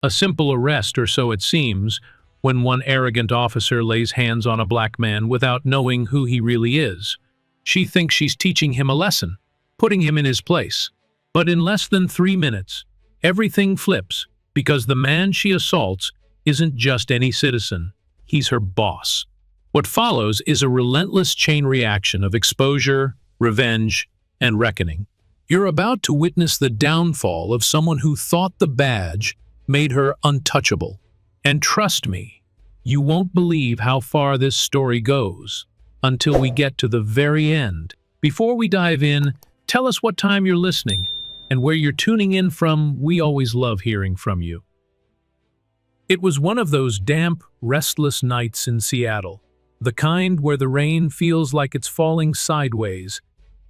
A simple arrest, or so it seems, when one arrogant officer lays hands on a black man without knowing who he really is. She thinks she's teaching him a lesson, putting him in his place. But in less than 3 minutes, everything flips, because the man she assaults isn't just any citizen, he's her boss. What follows is a relentless chain reaction of exposure, revenge, and reckoning. You're about to witness the downfall of someone who thought the badge made her untouchable. And trust me, you won't believe how far this story goes until we get to the very end. Before we dive in, tell us what time you're listening and where you're tuning in from. We always love hearing from you. It was one of those damp, restless nights in Seattle, the kind where the rain feels like it's falling sideways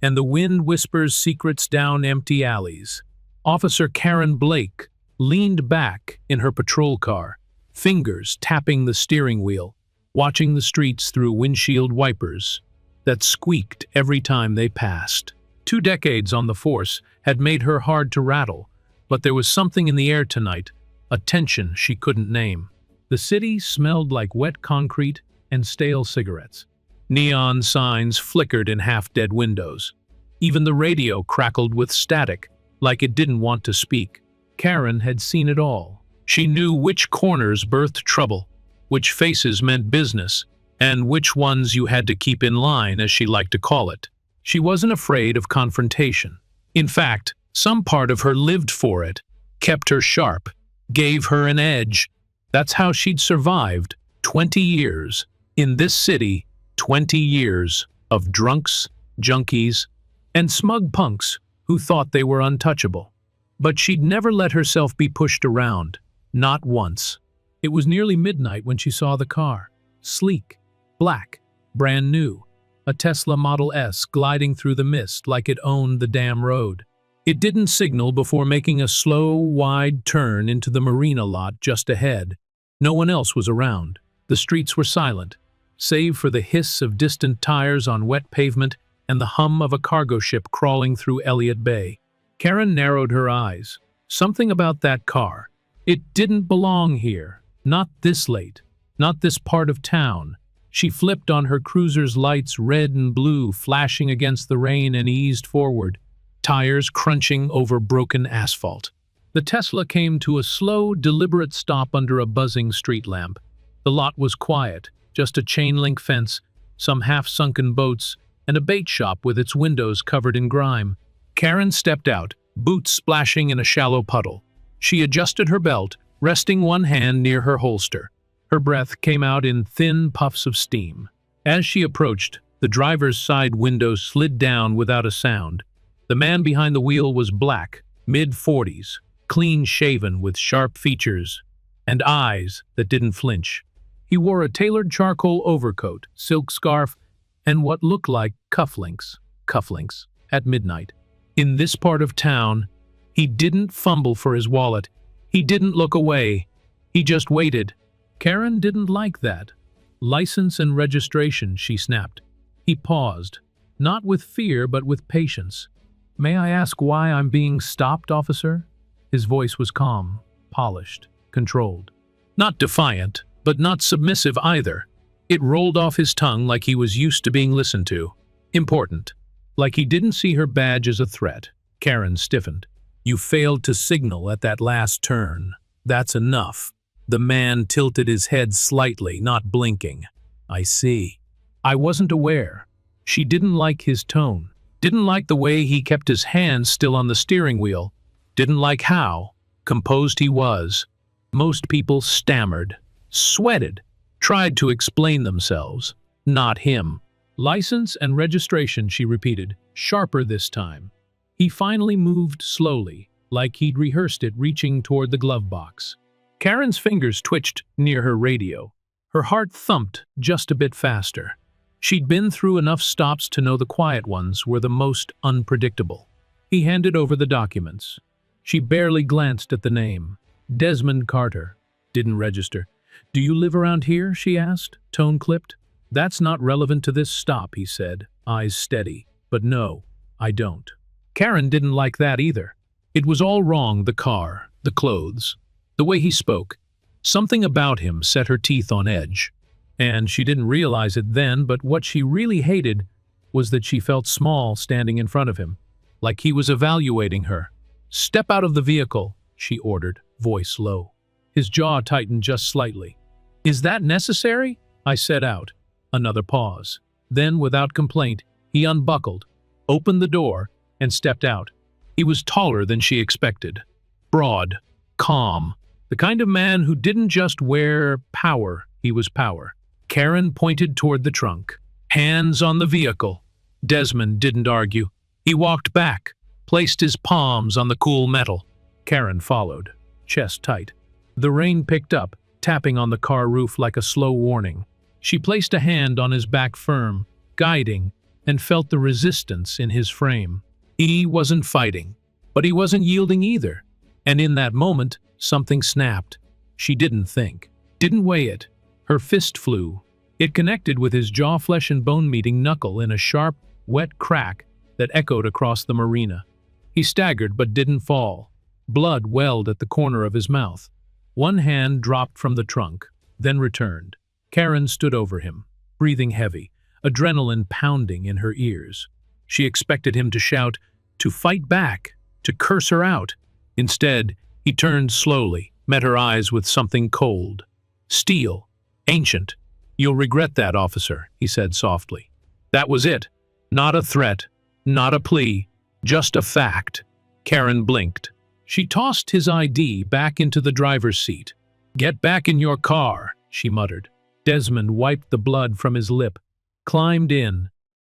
and the wind whispers secrets down empty alleys. Officer Karen Blake leaned back in her patrol car, fingers tapping the steering wheel, watching the streets through windshield wipers that squeaked every time they passed. 2 decades on the force had made her hard to rattle, but there was something in the air tonight, a tension she couldn't name. The city smelled like wet concrete and stale cigarettes. Neon signs flickered in half-dead windows. Even the radio crackled with static, like it didn't want to speak. Karen had seen it all. She knew which corners birthed trouble, which faces meant business, and which ones you had to keep in line, as she liked to call it. She wasn't afraid of confrontation. In fact, some part of her lived for it, kept her sharp, gave her an edge. That's how she'd survived 20 years. In this city, 20 years of drunks, junkies, and smug punks who thought they were untouchable. But she'd never let herself be pushed around, not once. It was nearly midnight when she saw the car. Sleek, black, brand new. A Tesla Model S gliding through the mist like it owned the damn road. It didn't signal before making a slow, wide turn into the marina lot just ahead. No one else was around. The streets were silent, save for the hiss of distant tires on wet pavement and the hum of a cargo ship crawling through Elliott Bay. Karen narrowed her eyes. Something about that car. It didn't belong here. Not this late. Not this part of town. She flipped on her cruiser's lights, red and blue, flashing against the rain, and eased forward, tires crunching over broken asphalt. The Tesla came to a slow, deliberate stop under a buzzing street lamp. The lot was quiet, just a chain-link fence, some half-sunken boats, and a bait shop with its windows covered in grime. Karen stepped out, boots splashing in a shallow puddle. She adjusted her belt, resting one hand near her holster. Her breath came out in thin puffs of steam. As she approached, the driver's side window slid down without a sound. The man behind the wheel was black, mid-40s, clean-shaven with sharp features and eyes that didn't flinch. He wore a tailored charcoal overcoat, silk scarf, and what looked like cufflinks. Cufflinks at midnight. In this part of town, he didn't fumble for his wallet. He didn't look away. He just waited. Karen didn't like that. License and registration, she snapped. He paused, not with fear but with patience. May I ask why I'm being stopped, officer? His voice was calm, polished, controlled. Not defiant, but not submissive either. It rolled off his tongue like he was used to being listened to. Important. Like he didn't see her badge as a threat. Karen stiffened. You failed to signal at that last turn. That's enough. The man tilted his head slightly, not blinking. I see. I wasn't aware. She didn't like his tone. Didn't like the way he kept his hands still on the steering wheel. Didn't like how composed he was. Most people stammered, sweated, tried to explain themselves. Not him. License and registration, she repeated, sharper this time. He finally moved slowly, like he'd rehearsed it, reaching toward the glove box. Karen's fingers twitched near her radio. Her heart thumped just a bit faster. She'd been through enough stops to know the quiet ones were the most unpredictable. He handed over the documents. She barely glanced at the name. Desmond Carter. Didn't register. Do you live around here? She asked, tone clipped. That's not relevant to this stop, he said, eyes steady. But no, I don't. Karen didn't like that either. It was all wrong, the car, the clothes, The way he spoke, something about him set her teeth on edge. And she didn't realize it then, but what she really hated was that she felt small standing in front of him, like he was evaluating her. "Step out of the vehicle," she ordered, voice low. His jaw tightened just slightly. "Is that necessary?" I said out. Another pause. Then, without complaint, he unbuckled, opened the door, and stepped out. He was taller than she expected. Broad, calm, the kind of man who didn't just wear power, he was power. Karen pointed toward the trunk. Hands on the vehicle. Desmond didn't argue. He walked back, placed his palms on the cool metal. Karen followed, chest tight. The rain picked up, tapping on the car roof like a slow warning. She placed a hand on his back firm, guiding, and felt the resistance in his frame. He wasn't fighting, but he wasn't yielding either. And in that moment, something snapped. She didn't think, didn't weigh it. Her fist flew. It connected with his jaw, flesh and bone meeting knuckle in a sharp, wet crack that echoed across the marina. He staggered but didn't fall. Blood welled at the corner of his mouth. One hand dropped from the trunk, then returned. Karen stood over him, breathing heavy, adrenaline pounding in her ears. She expected him to shout, to fight back, to curse her out. Instead, he turned slowly, met her eyes with something cold. Steel, ancient. "You'll regret that, officer," he said softly. That was it. Not a threat, not a plea, just a fact. Karen blinked. She tossed his ID back into the driver's seat. "Get back in your car," she muttered. Desmond wiped the blood from his lip, climbed in,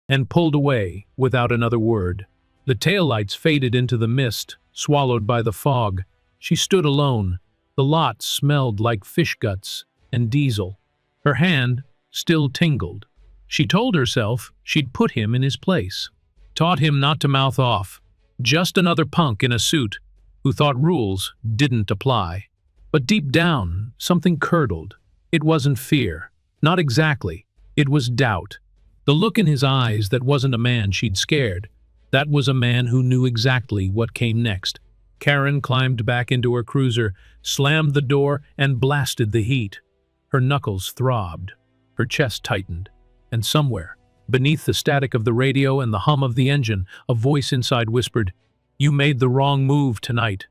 and pulled away without another word. The taillights faded into the mist, swallowed by the fog. She stood alone. The lot smelled like fish guts and diesel. Her hand still tingled. She told herself she'd put him in his place. Taught him not to mouth off. Just another punk in a suit who thought rules didn't apply. But deep down, something curdled. It wasn't fear. Not exactly. It was doubt. The look in his eyes that wasn't a man she'd scared. That was a man who knew exactly what came next. Karen climbed back into her cruiser, slammed the door, and blasted the heat. Her knuckles throbbed. Her chest tightened. And somewhere, beneath the static of the radio and the hum of the engine, a voice inside whispered, "You made the wrong move tonight."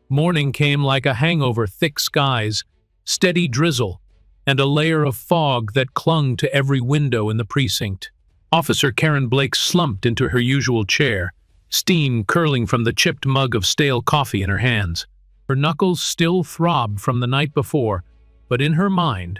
Morning came like a hangover, thick skies, steady drizzle, and a layer of fog that clung to every window in the precinct. Officer Karen Blake slumped into her usual chair, steam curling from the chipped mug of stale coffee in her hands. Her knuckles still throbbed from the night before, but in her mind,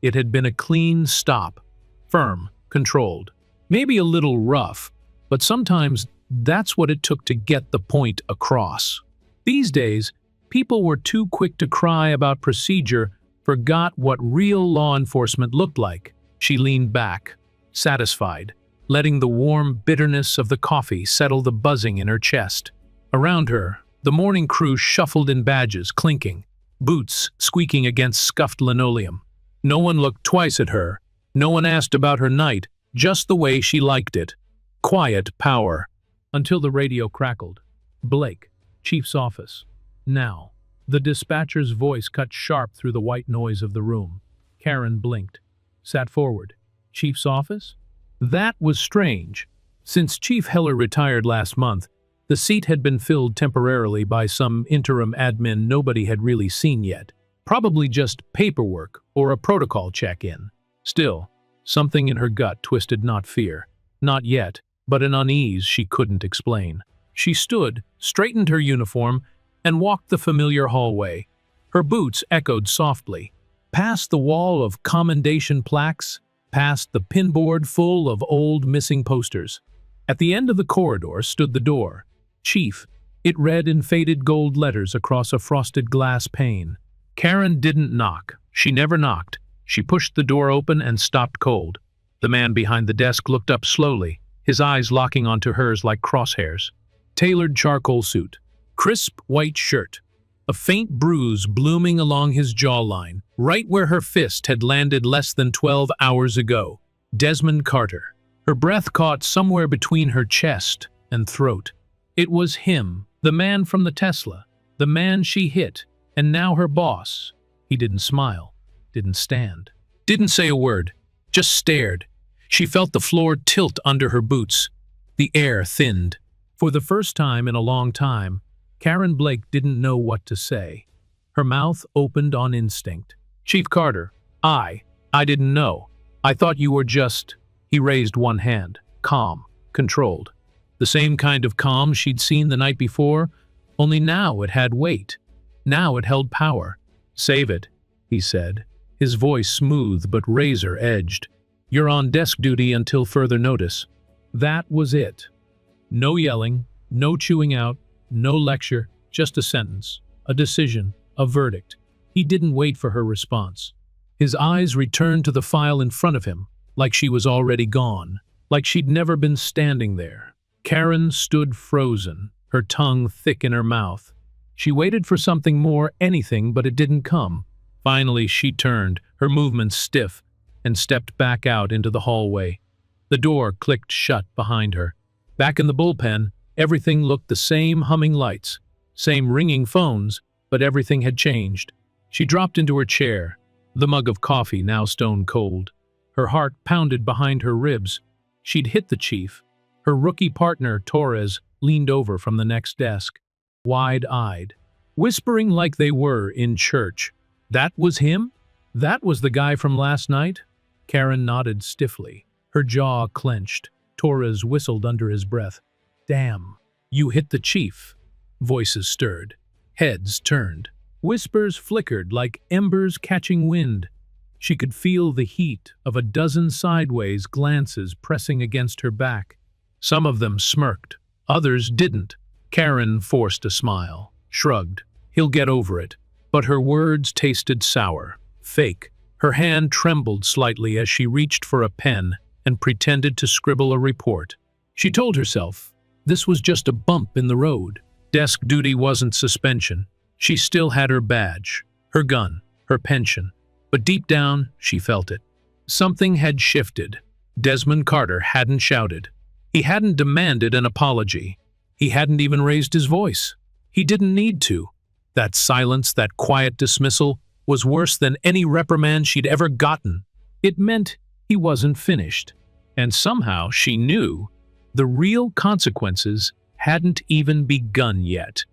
it had been a clean stop. Firm, controlled, maybe a little rough, but sometimes that's what it took to get the point across. These days, people were too quick to cry about procedure, forgot what real law enforcement looked like. She leaned back, satisfied, letting the warm bitterness of the coffee settle the buzzing in her chest. Around her, the morning crew shuffled in badges, clinking, boots squeaking against scuffed linoleum. No one looked twice at her. No one asked about her night, just the way she liked it. Quiet power. Until the radio crackled. Blake, Chief's office. Now. The dispatcher's voice cut sharp through the white noise of the room. Karen blinked, sat forward. Chief's office? That was strange. Since Chief Heller retired last month, the seat had been filled temporarily by some interim admin nobody had really seen yet. Probably just paperwork or a protocol check-in. Still, something in her gut twisted not fear, not yet, but an unease she couldn't explain. She stood, straightened her uniform, and walked the familiar hallway. Her boots echoed softly. Past the wall of commendation plaques, past the pinboard full of old missing posters. At the end of the corridor stood the door. Chief. It read in faded gold letters across a frosted glass pane. Karen didn't knock. She never knocked. She pushed the door open and stopped cold. The man behind the desk looked up slowly, his eyes locking onto hers like crosshairs. Tailored charcoal suit. Crisp white shirt. A faint bruise blooming along his jawline, right where her fist had landed less than 12 hours ago. Desmond Carter. Her breath caught somewhere between her chest and throat. It was him, the man from the Tesla, the man she hit, And now her boss. He didn't smile, didn't stand, didn't say a word, just stared. She felt the floor tilt under her boots. The air thinned. For the first time in a long time, Karen Blake didn't know what to say. Her mouth opened on instinct. "Chief Carter, I didn't know. I thought you were just—" He raised one hand, calm, controlled. The same kind of calm she'd seen the night before, only now it had weight. Now it held power. "Save it," he said, his voice smooth but razor-edged. "You're on desk duty until further notice." That was it. No yelling, no chewing out, no lecture, just a sentence, a decision, a verdict. He didn't wait for her response. His eyes returned to the file in front of him, like she was already gone, like she'd never been standing there. Karen stood frozen, her tongue thick in her mouth. She waited for something more, anything, but it didn't come. Finally, she turned, her movements stiff, and stepped back out into the hallway. The door clicked shut behind her. Back in the bullpen, everything looked the same: humming lights, same ringing phones, but everything had changed. She dropped into her chair, the mug of coffee now stone cold. Her heart pounded behind her ribs. She'd hit the chief. Her rookie partner, Torres, leaned over from the next desk, wide-eyed, whispering like they were in church. That was him? That was the guy from last night? Karen nodded stiffly, her jaw clenched. Torres whistled under his breath. "Damn, you hit the chief." Voices stirred. Heads turned. Whispers flickered like embers catching wind. She could feel the heat of a dozen sideways glances pressing against her back. Some of them smirked, others didn't. Karen forced a smile, shrugged. He'll get over it. But her words tasted sour, fake. Her hand trembled slightly as she reached for a pen and pretended to scribble a report. She told herself this was just a bump in the road. Desk duty wasn't suspension. She still had her badge, her gun, her pension. But deep down, she felt it. Something had shifted. Desmond Carter hadn't shouted. He hadn't demanded an apology. He hadn't even raised his voice. He didn't need to. That silence, that quiet dismissal, was worse than any reprimand she'd ever gotten. It meant he wasn't finished. And somehow she knew the real consequences hadn't even begun yet.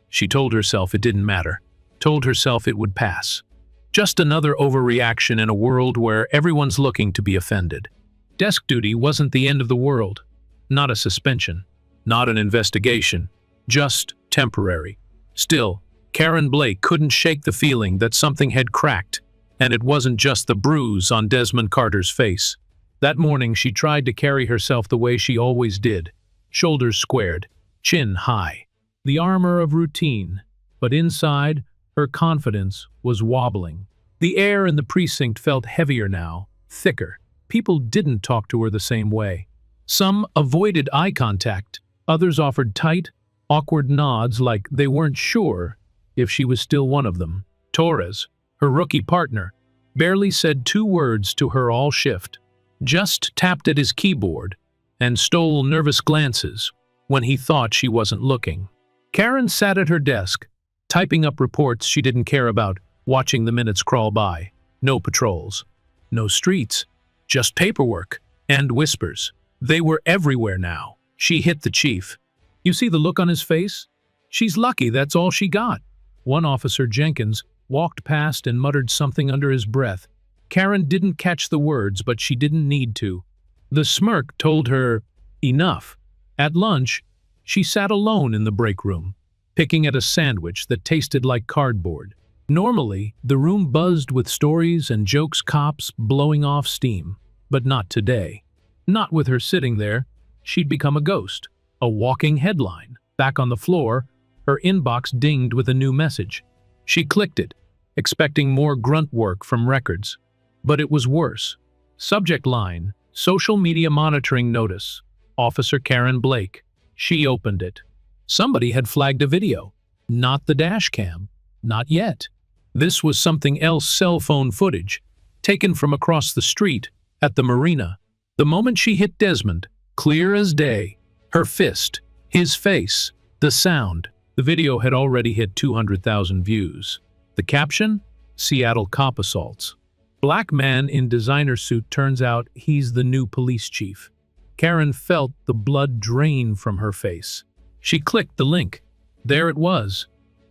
She told herself it didn't matter, told herself it would pass. Just another overreaction in a world where everyone's looking to be offended. Desk duty wasn't the end of the world. Not a suspension, not an investigation, just temporary. Still, Karen Blake couldn't shake the feeling that something had cracked, and it wasn't just the bruise on Desmond Carter's face. That morning she tried to carry herself the way she always did, shoulders squared, chin high, the armor of routine, but inside, her confidence was wobbling. The air in the precinct felt heavier now, thicker. People didn't talk to her the same way. Some avoided eye contact, others offered tight, awkward nods like they weren't sure if she was still one of them. Torres, her rookie partner, barely said 2 words to her all shift, just tapped at his keyboard and stole nervous glances when he thought she wasn't looking. Karen sat at her desk, typing up reports she didn't care about, watching the minutes crawl by. No patrols, no streets, just paperwork and whispers. They were everywhere now. She hit the chief. You see the look on his face? She's lucky that's all she got. One officer, Jenkins, walked past and muttered something under his breath. Karen didn't catch the words, but she didn't need to. The smirk told her enough. At lunch, she sat alone in the break room, picking at a sandwich that tasted like cardboard. Normally, the room buzzed with stories and jokes, cops blowing off steam. But not today. Not with her sitting there. She'd become a ghost, a walking headline. Back on the floor, her inbox dinged with a new message. She clicked it, expecting more grunt work from records. But it was worse. Subject line, social media monitoring notice. Officer Karen Blake. She opened it. Somebody had flagged a video. Not the dash cam. Not yet. This was something else, cell phone footage, taken from across the street, at the marina. The moment she hit Desmond, clear as day, her fist, his face, the sound, The video had already hit 200,000 views. The caption? Seattle cop assaults. Black man in designer suit turns out he's the new police chief. Karen felt the blood drain from her face. She clicked the link. There it was.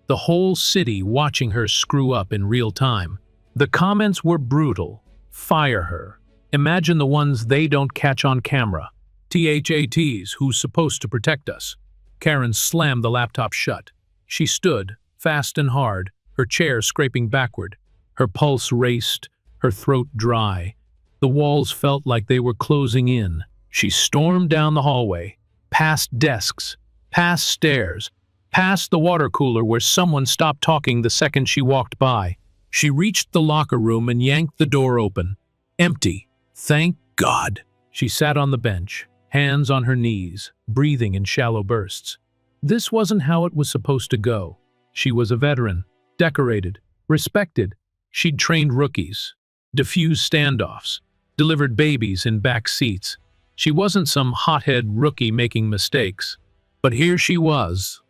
The whole city watching her screw up in real time. The comments were brutal. Fire her. Imagine the ones they don't catch on camera. THATs, who's supposed to protect us. Karen slammed the laptop shut. She stood, fast and hard, her chair scraping backward. Her pulse raced, her throat dry. The walls felt like they were closing in. She stormed down the hallway, past desks, past stairs, past the water cooler where someone stopped talking the second she walked by. She reached the locker room and yanked the door open. Empty. Thank God. She sat on the bench, hands on her knees, breathing in shallow bursts. This wasn't how it was supposed to go. She was a veteran, decorated, respected. She'd trained rookies, diffused standoffs, delivered babies in back seats. She wasn't some hothead rookie making mistakes. But here she was,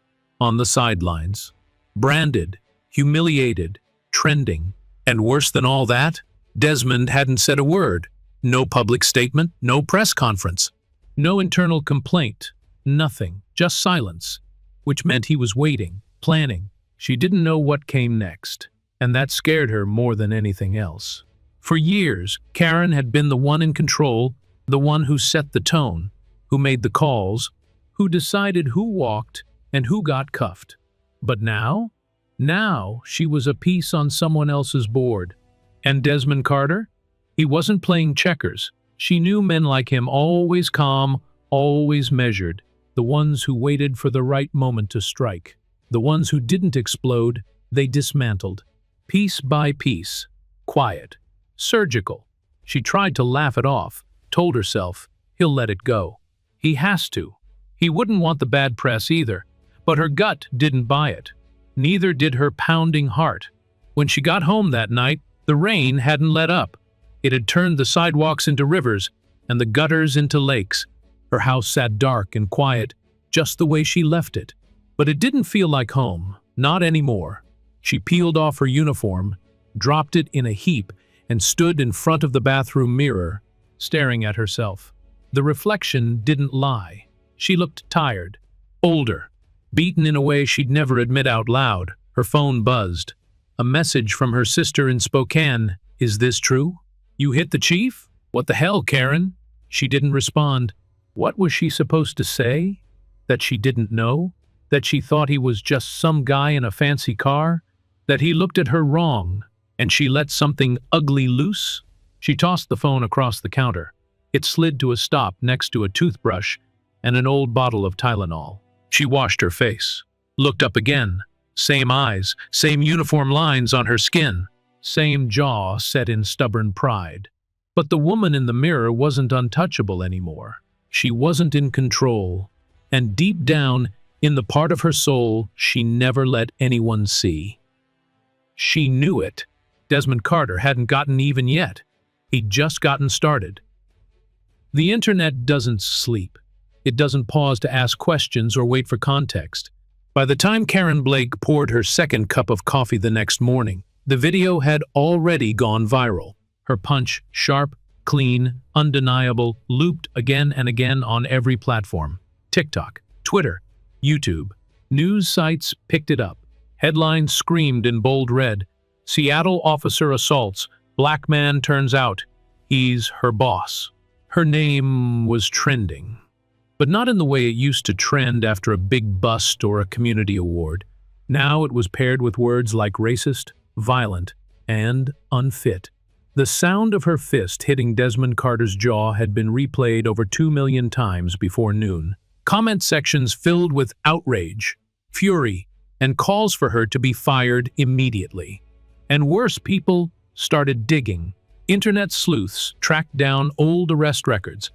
on the sidelines, branded, humiliated, trending. And worse than all that, Desmond hadn't said a word. No public statement, no press conference, no internal complaint, nothing, just silence, which meant he was waiting, planning. She didn't know what came next, and that scared her more than anything else. For years, Karen had been the one in control, the one who set the tone, who made the calls, who decided who walked and who got cuffed. But now she was a piece on someone else's board. And Desmond Carter? He wasn't playing checkers. She knew men like him, always calm, always measured, the ones who waited for the right moment to strike. The ones who didn't explode, they dismantled. Piece by piece. Quiet. Surgical. She tried to laugh it off, told herself, he'll let it go. He has to. He wouldn't want the bad press either, but her gut didn't buy it. Neither did her pounding heart. When she got home that night, the rain hadn't let up. It had turned the sidewalks into rivers and the gutters into lakes. Her house sat dark and quiet, just the way she left it. But it didn't feel like home, not anymore. She peeled off her uniform, dropped it in a heap, and stood in front of the bathroom mirror, staring at herself. The reflection didn't lie. She looked tired, older, beaten in a way she'd never admit out loud. Her phone buzzed. A message from her sister in Spokane. Is this true? You hit the chief? What the hell, Karen? She didn't respond. What was she supposed to say? That she didn't know? That she thought he was just some guy in a fancy car? That he looked at her wrong, and she let something ugly loose? She tossed the phone across the counter. It slid to a stop next to a toothbrush and an old bottle of Tylenol. She washed her face, looked up again. Same eyes, same uniform lines on her skin, same jaw set in stubborn pride. But the woman in the mirror wasn't untouchable anymore. She wasn't in control, and deep down, in the part of her soul she never let anyone see. She knew it. Desmond Carter hadn't gotten even yet. He'd just gotten started. The internet doesn't sleep. It doesn't pause to ask questions or wait for context. By the time Karen Blake poured her second cup of coffee the next morning, the video had already gone viral. Her punch, sharp, clean, undeniable, looped again and again on every platform. TikTok, Twitter, YouTube. News sites picked it up. Headlines screamed in bold red. Seattle officer assaults. Black man turns out. He's her boss. Her name was trending. But not in the way it used to trend after a big bust or a community award. Now it was paired with words like racist, violent, and unfit. The sound of her fist hitting Desmond Carter's jaw had been replayed over 2 million times before noon. Comment sections filled with outrage, fury, and calls for her to be fired immediately. And worse, people started digging. Internet sleuths tracked down old arrest records,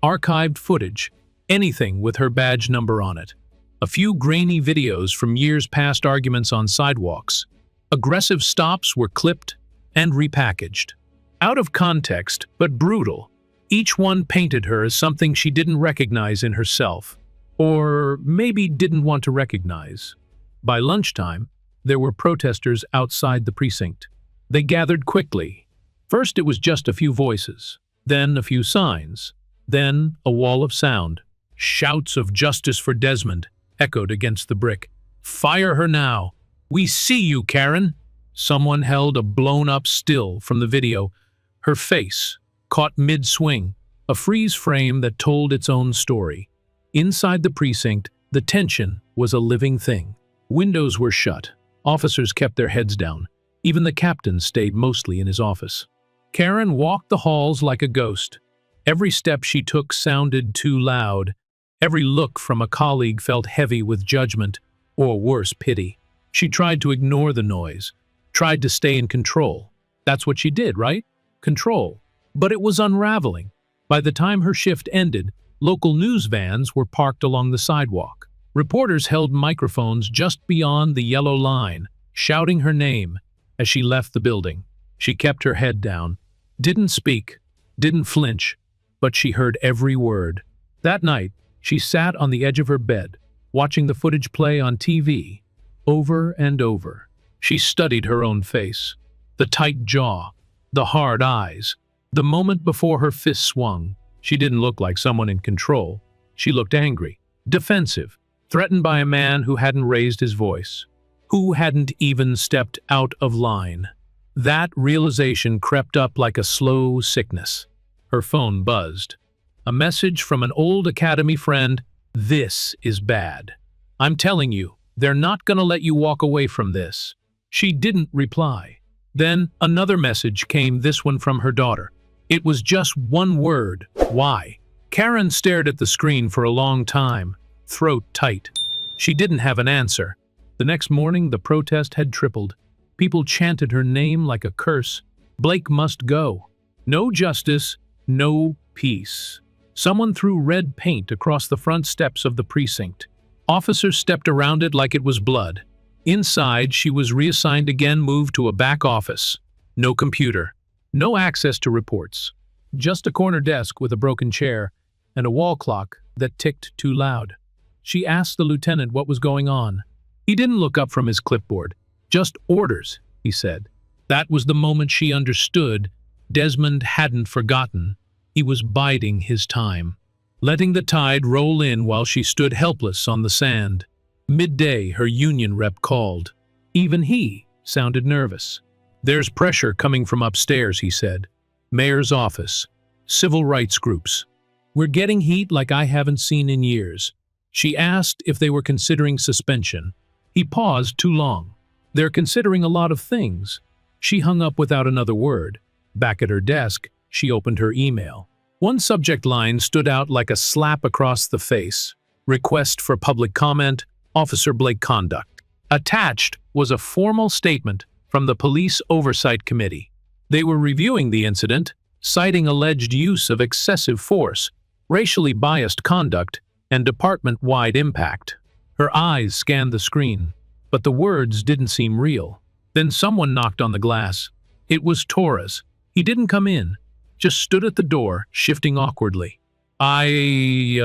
archived footage, anything with her badge number on it. A few grainy videos from years past arguments on sidewalks. Aggressive stops were clipped and repackaged. Out of context, but brutal. Each one painted her as something she didn't recognize in herself. Or maybe didn't want to recognize. By lunchtime, there were protesters outside the precinct. They gathered quickly. First it was just a few voices, then a few signs, then a wall of sound. Shouts of "Justice for Desmond" echoed against the brick. "Fire her now! We see you, Karen!" Someone held a blown-up still from the video, her face caught mid-swing, a freeze frame that told its own story. Inside the precinct, the tension was a living thing. Windows were shut. Officers kept their heads down. Even the captain stayed mostly in his office. Karen walked the halls like a ghost. Every step she took sounded too loud. Every look from a colleague felt heavy with judgment, or worse, pity. She tried to ignore the noise, tried to stay in control. That's what she did, right? Control. But it was unraveling. By the time her shift ended, local news vans were parked along the sidewalk. Reporters held microphones just beyond the yellow line, shouting her name as she left the building. She kept her head down, didn't speak, didn't flinch, but she heard every word. That night, she sat on the edge of her bed, watching the footage play on TV, over and over. She studied her own face, the tight jaw, the hard eyes. The moment before her fist swung, she didn't look like someone in control. She looked angry, defensive, threatened by a man who hadn't raised his voice, who hadn't even stepped out of line. That realization crept up like a slow sickness. Her phone buzzed. A message from an old academy friend. "This is bad. I'm telling you, they're not gonna let you walk away from this." She didn't reply. Then another message came, this one from her daughter. It was just one word: why? Karen stared at the screen for a long time, throat tight. She didn't have an answer. The next morning, the protest had tripled. People chanted her name like a curse. Blake must go. No justice, no peace. Someone threw red paint across the front steps of the precinct. Officers stepped around it like it was blood. Inside, she was reassigned again, moved to a back office. No computer. No access to reports. Just a corner desk with a broken chair and a wall clock that ticked too loud. She asked the lieutenant what was going on. He didn't look up from his clipboard. "Just orders," he said. That was the moment she understood. Desmond hadn't forgotten. He was biding his time, letting the tide roll in while she stood helpless on the sand. Midday, her union rep called. Even he sounded nervous. "There's pressure coming from upstairs," he said. "Mayor's office. Civil rights groups. We're getting heat like I haven't seen in years." She asked if they were considering suspension. He paused too long. "They're considering a lot of things." She hung up without another word. Back at her desk, she opened her email. One subject line stood out like a slap across the face. "Request for public comment, Officer Blake conduct." Attached was a formal statement from the Police Oversight Committee. They were reviewing the incident, citing alleged use of excessive force, racially biased conduct, and department-wide impact. Her eyes scanned the screen, but the words didn't seem real. Then someone knocked on the glass. It was Torres. He didn't come in, just stood at the door, shifting awkwardly. I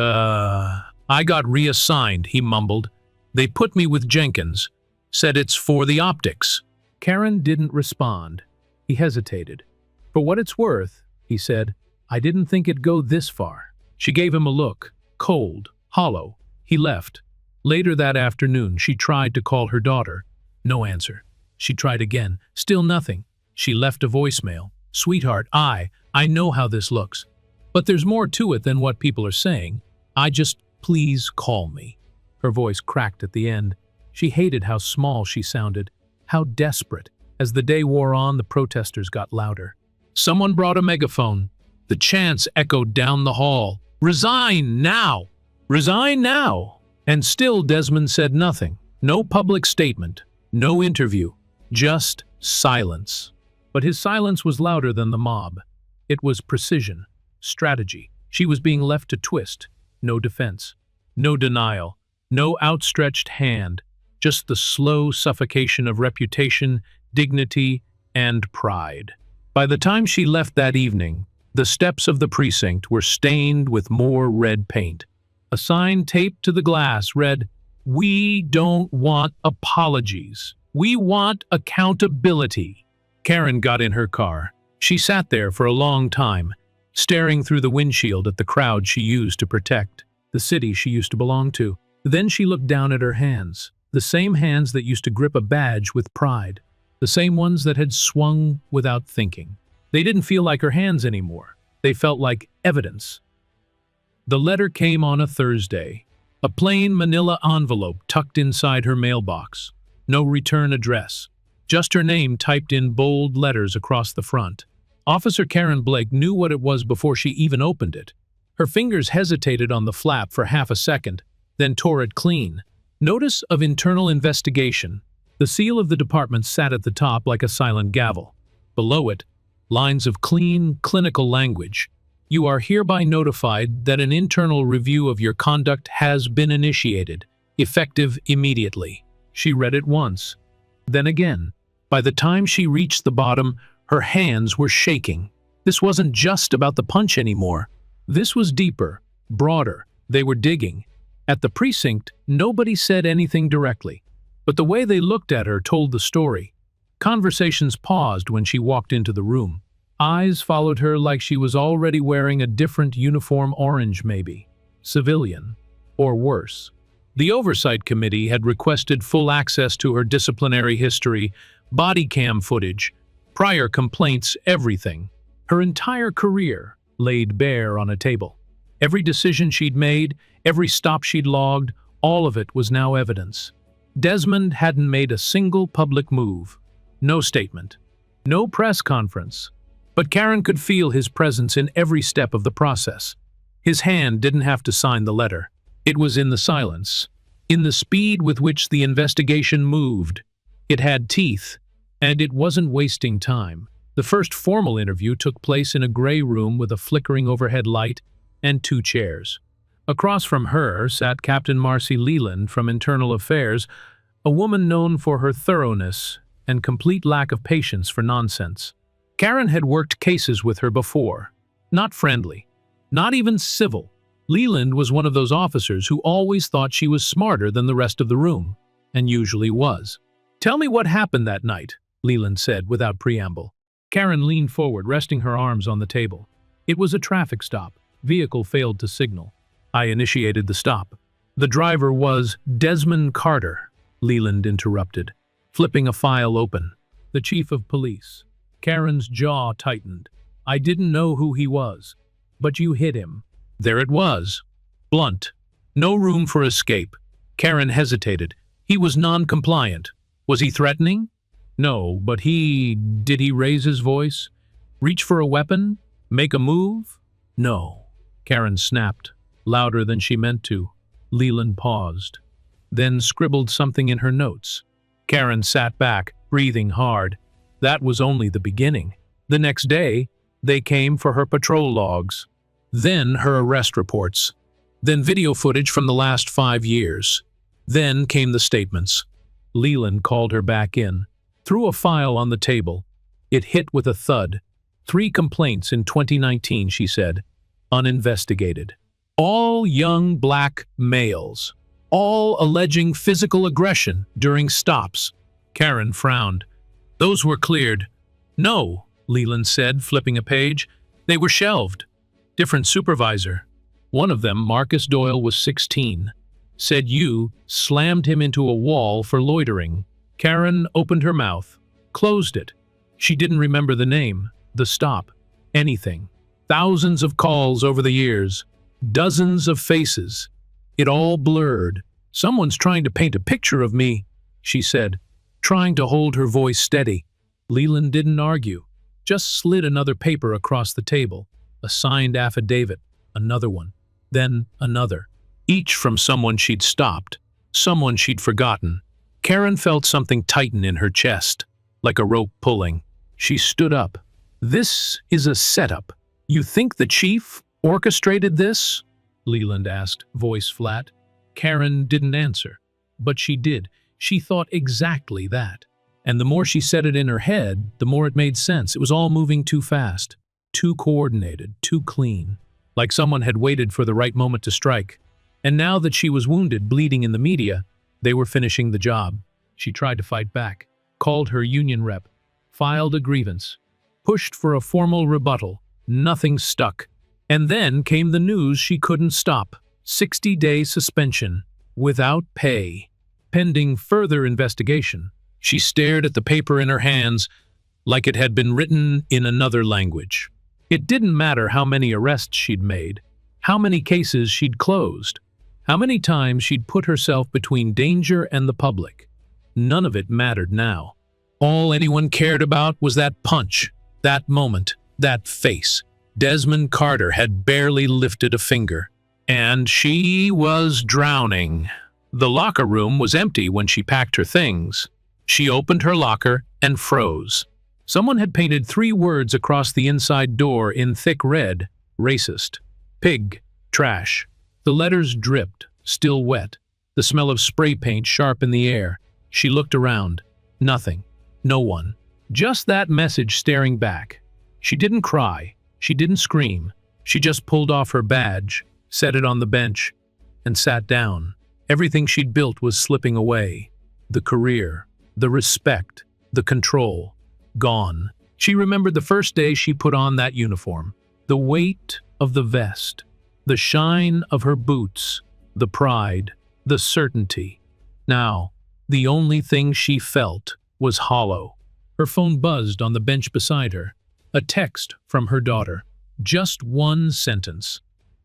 got reassigned," he mumbled. "They put me with Jenkins. Said it's for the optics." Karen didn't respond. He hesitated. "For what it's worth," he said, "I didn't think it'd go this far." She gave him a look, cold, hollow. He left. Later that afternoon, she tried to call her daughter. No answer. She tried again. Still nothing. She left a voicemail. "Sweetheart, I know how this looks. But there's more to it than what people are saying. Please call me." Her voice cracked at the end. She hated how small she sounded, how desperate. As the day wore on, the protesters got louder. Someone brought a megaphone. The chants echoed down the hall. "Resign now! Resign now!" And still Desmond said nothing. No public statement, no interview, just silence. But his silence was louder than the mob. It was precision, strategy. She was being left to twist. No defense, no denial, no outstretched hand, just the slow suffocation of reputation, dignity, and pride. By the time she left that evening, the steps of the precinct were stained with more red paint. A sign taped to the glass read, We don't want apologies. We want accountability. Karen got in her car. She sat there for a long time, staring through the windshield at the crowd she used to protect the city she used to belong to. Then she looked down at her hands, the same hands that used to grip a badge with pride, the same ones that had swung without thinking. They didn't feel like her hands anymore. They felt like evidence. The letter came on a Thursday, a plain manila envelope tucked inside her mailbox. No return address, just her name typed in bold letters across the front. Officer Karen Blake knew what it was before she even opened it. Her fingers hesitated on the flap for half a second, then tore it clean. Notice of internal investigation. The seal of the department sat at the top like a silent gavel. Below it, lines of clean, clinical language. You are hereby notified that an internal review of your conduct has been initiated, effective immediately. She read it once, then again. By the time she reached the bottom, her hands were shaking. This wasn't just about the punch anymore. This was deeper, broader. They were digging. At the precinct, nobody said anything directly, but the way they looked at her told the story. Conversations paused when she walked into the room. Eyes followed her like she was already wearing a different uniform, orange maybe, civilian, or worse. The Oversight Committee had requested full access to her disciplinary history, body cam footage, prior complaints, everything. Her entire career laid bare on a table. Every decision she'd made, every stop she'd logged, all of it was now evidence. Desmond hadn't made a single public move. No statement. No press conference. But Karen could feel his presence in every step of the process. His hand didn't have to sign the letter. It was in the silence, in the speed with which the investigation moved. It had teeth, and it wasn't wasting time. The first formal interview took place in a gray room with a flickering overhead light and 2 chairs. Across from her sat Captain Marcy Leland from Internal Affairs, a woman known for her thoroughness and complete lack of patience for nonsense. Karen had worked cases with her before. Not friendly, not even civil. Leland was one of those officers who always thought she was smarter than the rest of the room, and usually was. "Tell me what happened that night," Leland said without preamble. Karen leaned forward, resting her arms on the table. "It was a traffic stop. Vehicle failed to signal. I initiated the stop." "The driver was Desmond Carter," Leland interrupted, flipping a file open. "The chief of police." Karen's jaw tightened. "I didn't know who he was, but you hit him." There it was. Blunt. No room for escape. Karen hesitated. He was non-compliant. Was he threatening? No, but did he raise his voice? Reach for a weapon? Make a move? No. Karen snapped, louder than she meant to. Leland paused, then scribbled something in her notes. Karen sat back, breathing hard. That was only the beginning. The next day, they came for her patrol logs. Then her arrest reports. Then video footage from the last 5 years. Then came the statements. Leland called her back in, threw a file on the table. It hit with a thud. 3 complaints in 2019, she said. Uninvestigated. All young black males. All alleging physical aggression during stops. Karen frowned. Those were cleared. No, Leland said, flipping a page. They were shelved. Different supervisor. One of them, Marcus Doyle, was 16. Said you slammed him into a wall for loitering. Karen opened her mouth, closed it. She didn't remember the name, the stop, anything. Thousands of calls over the years. Dozens of faces. It all blurred. Someone's trying to paint a picture of me, she said, trying to hold her voice steady. Leland didn't argue, just slid another paper across the table. A signed affidavit, another one, then another. Each from someone she'd stopped, someone she'd forgotten. Karen felt something tighten in her chest, like a rope pulling. She stood up. This is a setup. You think the chief orchestrated this? Leland asked, voice flat. Karen didn't answer, but she did. She thought exactly that. And the more she said it in her head, the more it made sense. It was all moving too fast, too coordinated, too clean, like someone had waited for the right moment to strike. And now that she was wounded, bleeding in the media, They were finishing the job. She tried to fight back, called her union rep, filed a grievance, pushed for a formal rebuttal. Nothing stuck. And then came the news she couldn't stop. 60-day suspension, without pay, pending further investigation. She stared at the paper in her hands like it had been written in another language. It didn't matter how many arrests she'd made, how many cases she'd closed, how many times she'd put herself between danger and the public. None of it mattered now. All anyone cared about was that punch, that moment, that face. Desmond Carter had barely lifted a finger, and she was drowning. The locker room was empty when she packed her things. She opened her locker and froze. Someone had painted 3 words across the inside door in thick red: racist, pig, trash. The letters dripped, still wet, the smell of spray paint sharp in the air. She looked around. Nothing. No one. Just that message staring back. She didn't cry. She didn't scream. She just pulled off her badge, set it on the bench, and sat down. Everything she'd built was slipping away. The career, the respect, the control. Gone. She remembered the first day she put on that uniform. The weight of the vest, the shine of her boots, the pride, the certainty. Now, the only thing she felt was hollow. Her phone buzzed on the bench beside her. A text from her daughter. Just one sentence.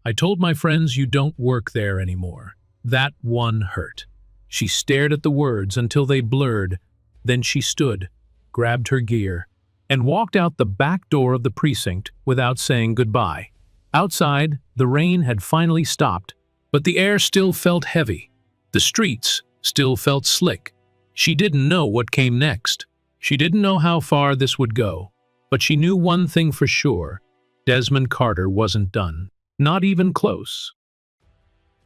"I told my friends you don't work there anymore." That one hurt. She stared at the words until they blurred. Then she stood, grabbed her gear, and walked out the back door of the precinct without saying goodbye. Outside, the rain had finally stopped, but the air still felt heavy. The streets still felt slick. She didn't know what came next. She didn't know how far this would go. But she knew one thing for sure: Desmond Carter wasn't done. Not even close.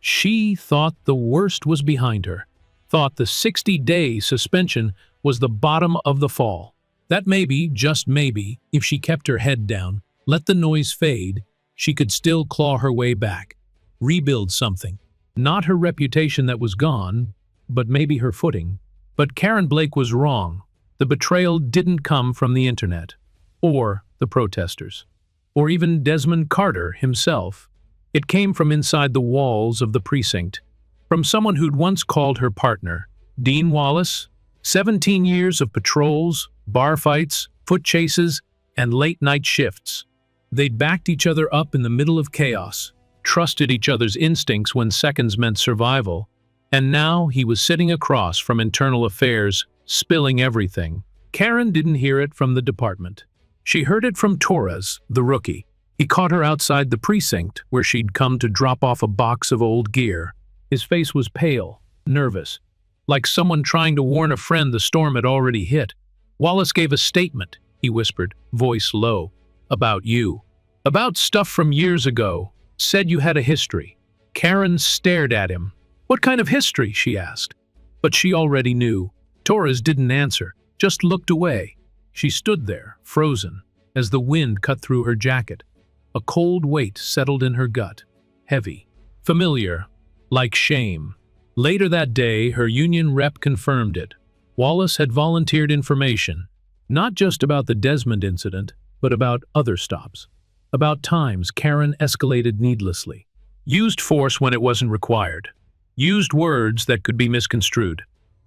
She thought the worst was behind her, thought the 60-day suspension was the bottom of the fall. That maybe, just maybe, if she kept her head down, let the noise fade, she could still claw her way back, rebuild something. Not her reputation that was gone, but maybe her footing. But Karen Blake was wrong. The betrayal didn't come from the internet, or the protesters, or even Desmond Carter himself. It came from inside the walls of the precinct, from someone who'd once called her partner, Dean Wallace. 17 years of patrols, bar fights, foot chases, and late-night shifts. They'd backed each other up in the middle of chaos, trusted each other's instincts when seconds meant survival, and now he was sitting across from internal affairs, spilling everything. Karen didn't hear it from the department. She heard it from Torres, the rookie. He caught her outside the precinct, where she'd come to drop off a box of old gear. His face was pale, nervous, like someone trying to warn a friend the storm had already hit. "Wallace gave a statement," he whispered, voice low. "About you. About stuff from years ago. Said you had a history." Karen stared at him. "What kind of history?" she asked. But she already knew. Torres didn't answer, just looked away. She stood there, frozen, as the wind cut through her jacket. A cold weight settled in her gut, heavy, familiar, like shame. Later that day, her union rep confirmed it. Wallace had volunteered information, not just about the Desmond incident, but about other stops. About times Karen escalated needlessly, used force when it wasn't required, used words that could be misconstrued.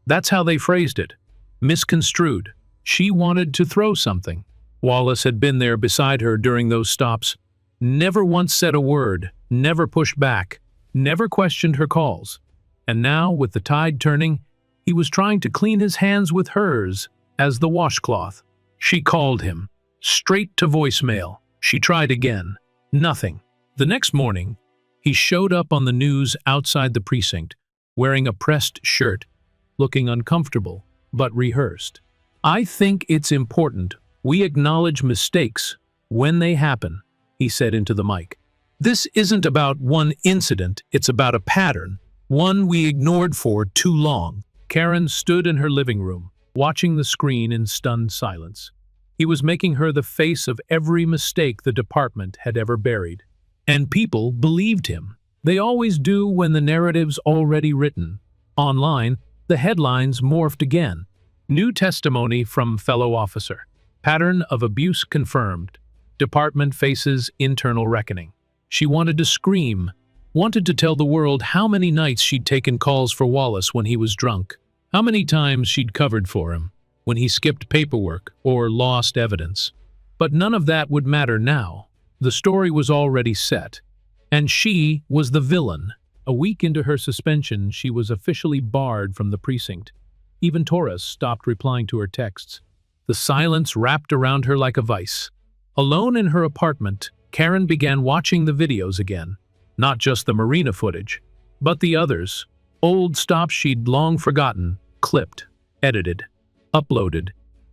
That's how they phrased it. Misconstrued. She wanted to throw something. Wallace had been there beside her during those stops, never once said a word, never pushed back, never questioned her calls. And now, with the tide turning, he was trying to clean his hands with hers as the washcloth. She called him, straight to voicemail. She tried again. Nothing. The next morning, he showed up on the news outside the precinct, wearing a pressed shirt, looking uncomfortable, but rehearsed. "I think it's important we acknowledge mistakes when they happen," he said into the mic. "This isn't about one incident, it's about a pattern, one we ignored for too long." Karen stood in her living room, watching the screen in stunned silence. He was making her the face of every mistake the department had ever buried. And people believed him. They always do when the narrative's already written. Online, The headlines morphed again. New testimony from fellow officer. Pattern of abuse confirmed. Department faces internal reckoning. She wanted to scream, wanted to tell the world how many nights she'd taken calls for Wallace when he was drunk, how many times she'd covered for him, when he skipped paperwork or lost evidence. But none of that would matter now. The story was already set. And she was the villain. A week into her suspension, she was officially barred from the precinct. Even Torres stopped replying to her texts. The silence wrapped around her like a vice. Alone in her apartment, Karen began watching the videos again. Not just the marina footage, but the others. Old stops she'd long forgotten, clipped, edited, uploaded.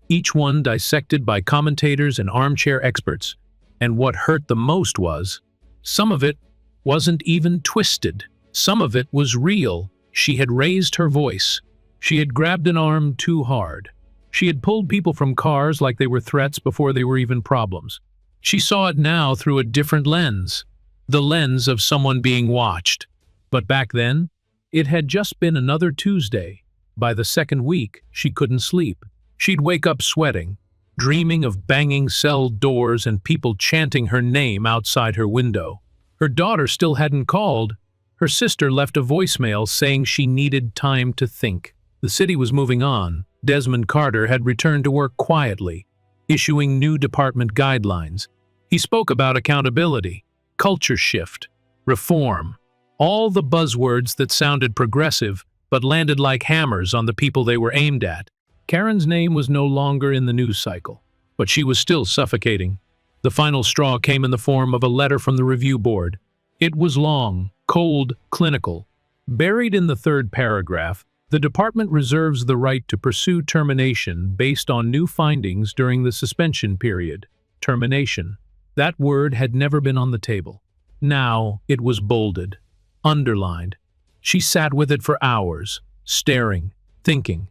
Each one dissected by commentators and armchair experts. And what hurt the most was, some of it wasn't even twisted. Some of it was real. She had raised her voice. She had grabbed an arm too hard. She had pulled people from cars like they were threats before they were even problems. She saw it now through a different lens. The lens of someone being watched. But back then, it had just been another Tuesday. By the second week, she couldn't sleep. She'd wake up sweating, dreaming of banging cell doors and people chanting her name outside her window. Her daughter still hadn't called. Her sister left a voicemail saying she needed time to think. The city was moving on. Desmond Carter had returned to work quietly, issuing new department guidelines. He spoke about accountability, culture shift, reform, all the buzzwords that sounded progressive but landed like hammers on the people they were aimed at. Karen's name was no longer in the news cycle, but she was still suffocating. The final straw came in the form of a letter from the review board. It was long, cold, clinical. Buried in the third paragraph, the department reserves the right to pursue termination based on new findings during the suspension period. Termination. That word had never been on the table. Now it was bolded, underlined. She sat with it for hours, staring, thinking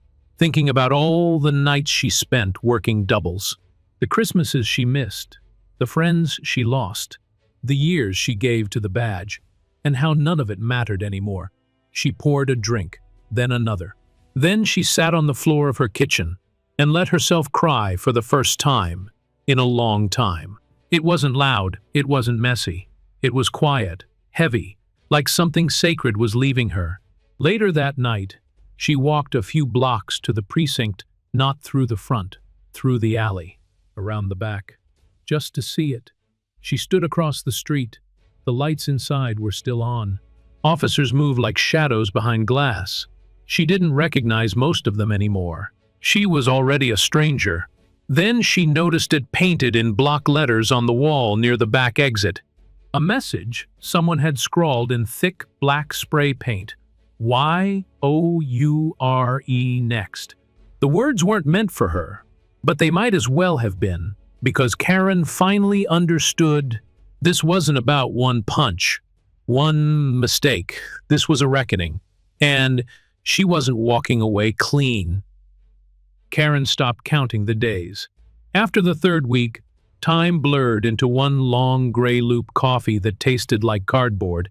about all the nights she spent working doubles, the Christmases she missed, the friends she lost, the years she gave to the badge, and how none of it mattered anymore. She poured a drink, then another. Then she sat on the floor of her kitchen and let herself cry for the first time in a long time. It wasn't loud, it wasn't messy. It was quiet, heavy, like something sacred was leaving her. Later that night, she walked a few blocks to the precinct, not through the front, through the alley, around the back, just to see it. She stood across the street. The lights inside were still on. Officers moved like shadows behind glass. She didn't recognize most of them anymore. She was already a stranger. Then she noticed it painted in block letters on the wall near the back exit. A message someone had scrawled in thick black spray paint. Y-O-U-R-E next. The words weren't meant for her, but they might as well have been, because Karen finally understood this wasn't about one punch, one mistake. This was a reckoning, and she wasn't walking away clean. Karen stopped counting the days. After the third week, time blurred into one long gray loop coffee that tasted like cardboard.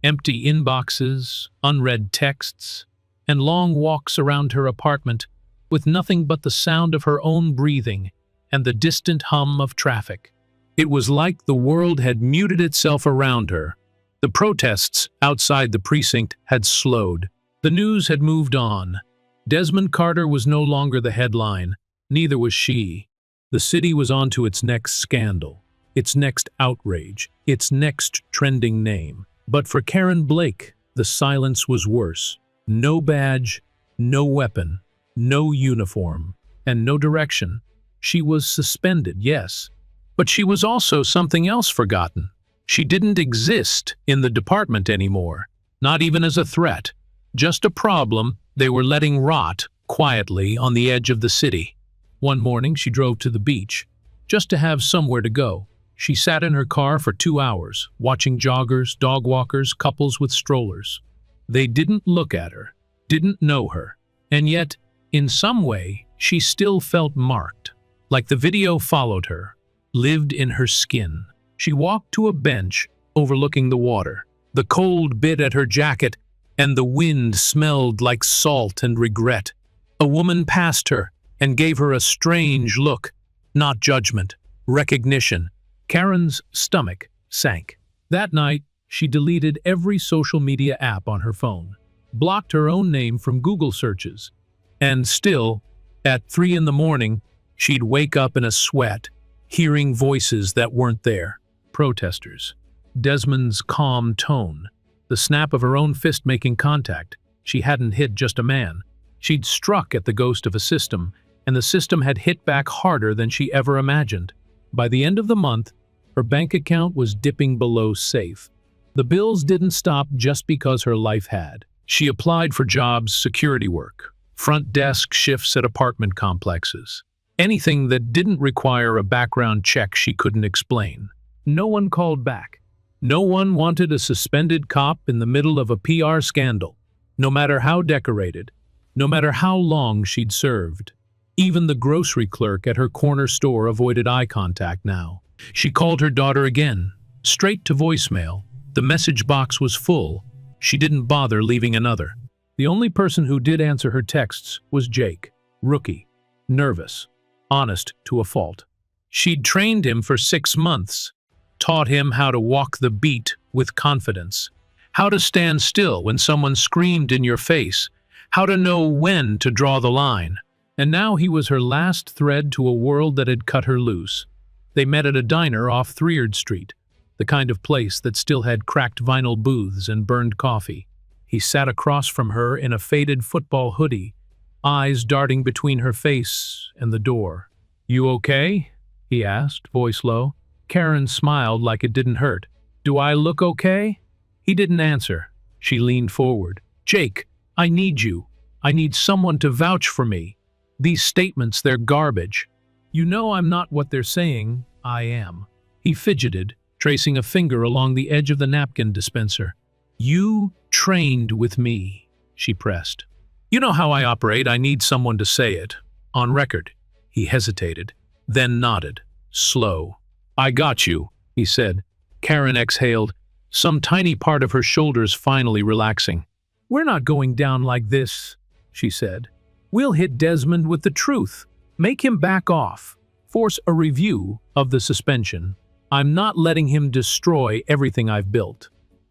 Empty inboxes, unread texts, and long walks around her apartment with nothing but the sound of her own breathing and the distant hum of traffic. It was like the world had muted itself around her. The protests outside the precinct had slowed. The news had moved on. Desmond Carter was no longer the headline, neither was she. The city was on to its next scandal, its next outrage, its next trending name. But for Karen Blake, the silence was worse. No badge, no weapon, no uniform, and no direction. She was suspended, yes, but she was also something else forgotten. She didn't exist in the department anymore, not even as a threat, just a problem they were letting rot quietly on the edge of the city. One morning she drove to the beach, just to have somewhere to go. She sat in her car for 2 hours, watching joggers, dog walkers, couples with strollers. They didn't look at her, didn't know her, and yet, in some way, she still felt marked, like the video followed her, lived in her skin. She walked to a bench overlooking the water. The cold bit at her jacket, and the wind smelled like salt and regret. A woman passed her and gave her a strange look, not judgment, recognition. Karen's stomach sank. That night, she deleted every social media app on her phone, blocked her own name from Google searches, and still, at 3 in the morning, she'd wake up in a sweat, hearing voices that weren't there. Protesters. Desmond's calm tone. The snap of her own fist making contact. She hadn't hit just a man. She'd struck at the ghost of a system, and the system had hit back harder than she ever imagined. By the end of the month, her bank account was dipping below safe. The bills didn't stop just because her life had. She applied for jobs, security work, front desk shifts at apartment complexes. Anything that didn't require a background check she couldn't explain. No one called back. No one wanted a suspended cop in the middle of a PR scandal, no matter how decorated, no matter how long she'd served. Even the grocery clerk at her corner store avoided eye contact now. She called her daughter again, straight to voicemail. The message box was full. She didn't bother leaving another. The only person who did answer her texts was Jake, rookie, nervous, honest to a fault. She'd trained him for 6 months, taught him how to walk the beat with confidence, how to stand still when someone screamed in your face, how to know when to draw the line. And now he was her last thread to a world that had cut her loose. They met at a diner off 3rd Street, the kind of place that still had cracked vinyl booths and burned coffee. He sat across from her in a faded football hoodie, eyes darting between her face and the door. "You okay?" he asked, voice low. Karen smiled like it didn't hurt. "Do I look okay?" He didn't answer. She leaned forward. "Jake, I need you. I need someone to vouch for me. These statements, they're garbage. You know I'm not what they're saying. I am." He fidgeted, tracing a finger along the edge of the napkin dispenser. "You trained with me," she pressed. "You know how I operate. I need someone to say it. On record." He hesitated, then nodded. Slow. "I got you," he said. Karen exhaled, some tiny part of her shoulders finally relaxing. "We're not going down like this," she said. "We'll hit Desmond with the truth. Make him back off. Force a review of the suspension. I'm not letting him destroy everything I've built."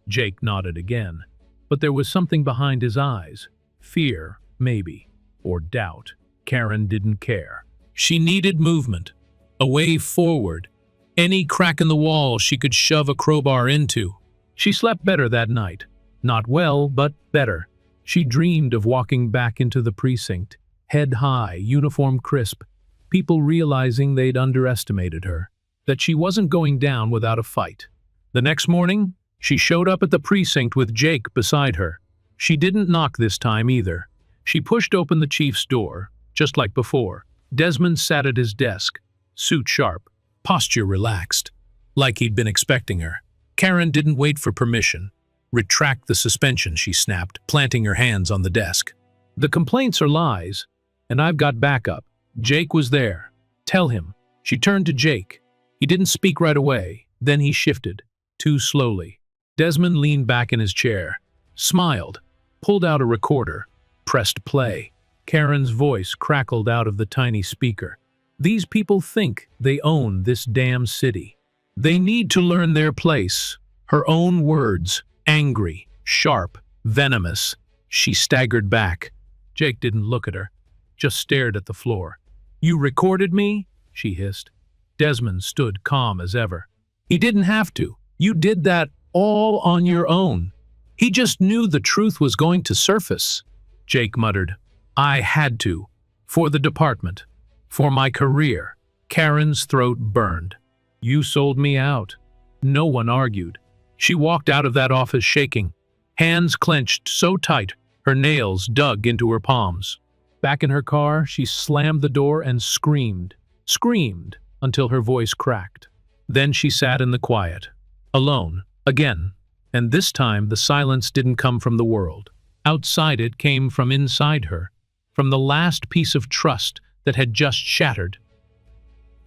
Jake nodded again, but there was something behind his eyes. Fear, maybe, or doubt. Karen didn't care. She needed movement, a way forward, any crack in the wall she could shove a crowbar into. She slept better that night. Not well, but better. She dreamed of walking back into the precinct, head high, uniform crisp, people realizing they'd underestimated her, that she wasn't going down without a fight. The next morning, she showed up at the precinct with Jake beside her. She didn't knock this time either. She pushed open the chief's door, just like before. Desmond sat at his desk, suit sharp, posture relaxed, like he'd been expecting her. Karen didn't wait for permission. "Retract the suspension," she snapped, planting her hands on the desk. "The complaints are lies, and I've got backup." Jake was there. "Tell him." She turned to Jake. He didn't speak right away. Then he shifted, too slowly. Desmond leaned back in his chair, smiled, pulled out a recorder, pressed play. Karen's voice crackled out of the tiny speaker. "These people think they own this damn city. They need to learn their place." Her own words, angry, sharp, venomous. She staggered back. Jake didn't look at her, just stared at the floor. "You recorded me?" she hissed. Desmond stood calm as ever. "He didn't have to. You did that all on your own. He just knew the truth was going to surface." Jake muttered, "I had to. For the department. For my career." Karen's throat burned. "You sold me out." No one argued. She walked out of that office shaking, hands clenched so tight her nails dug into her palms. Back in her car, she slammed the door and screamed until her voice cracked. Then she sat in the quiet, alone, again, and this time the silence didn't come from the world. Outside it came from inside her, from the last piece of trust that had just shattered.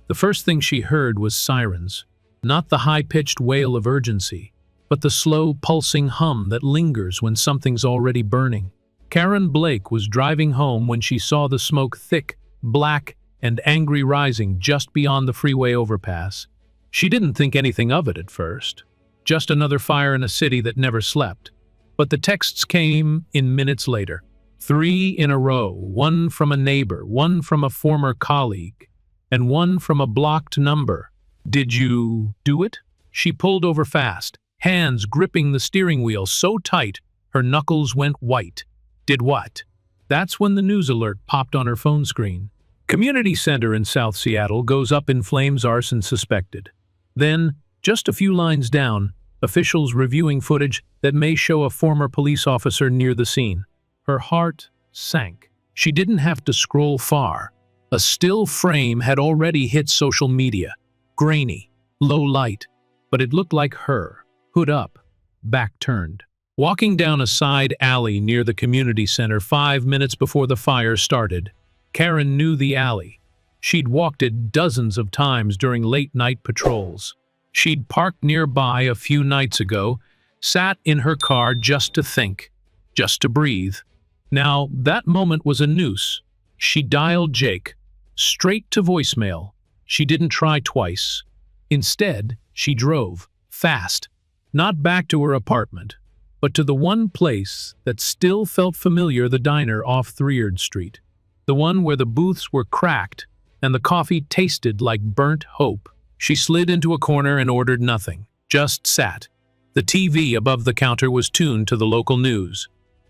The first thing she heard was sirens, not the high-pitched wail of urgency, but the slow, pulsing hum that lingers when something's already burning. Karen Blake was driving home when she saw the smoke thick, black, and angry rising just beyond the freeway overpass. She didn't think anything of it at first. Just another fire in a city that never slept. But the texts came in minutes later. 3 in a row, one from a neighbor, one from a former colleague, and one from a blocked number. "Did you do it?" She pulled over fast, hands gripping the steering wheel so tight her knuckles went white. Did what? That's when the news alert popped on her phone screen. Community center in South Seattle goes up in flames, arson suspected. Then, just a few lines down, officials reviewing footage that may show a former police officer near the scene. Her heart sank. She didn't have to scroll far. A still frame had already hit social media. Grainy, low light, but it looked like her, hood up, back turned. Walking down a side alley near the community center 5 minutes before the fire started, Karen knew the alley. She'd walked it dozens of times during late-night patrols. She'd parked nearby a few nights ago, sat in her car just to think, just to breathe. Now, that moment was a noose. She dialed Jake, straight to voicemail. She didn't try twice. Instead, she drove, fast, not back to her apartment, but to the one place that still felt familiar, the diner off 3rd Street. The one where the booths were cracked and the coffee tasted like burnt hope. She slid into a corner and ordered nothing, just sat. The TV above the counter was tuned to the local news.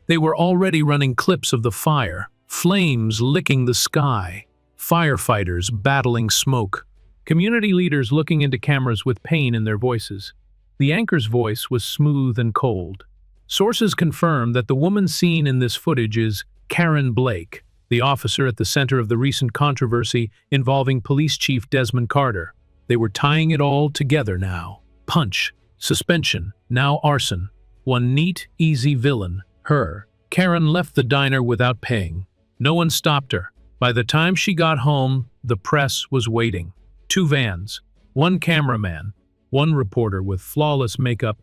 They were already running clips of the fire, flames licking the sky, firefighters battling smoke, community leaders looking into cameras with pain in their voices. The anchor's voice was smooth and cold. Sources confirm that the woman seen in this footage is Karen Blake, the officer at the center of the recent controversy involving Police Chief Desmond Carter. They were tying it all together now. Punch, suspension, now arson. One neat, easy villain, her. Karen left the diner without paying. No one stopped her. By the time she got home, the press was waiting. 2 vans, 1 cameraman, 1 reporter with flawless makeup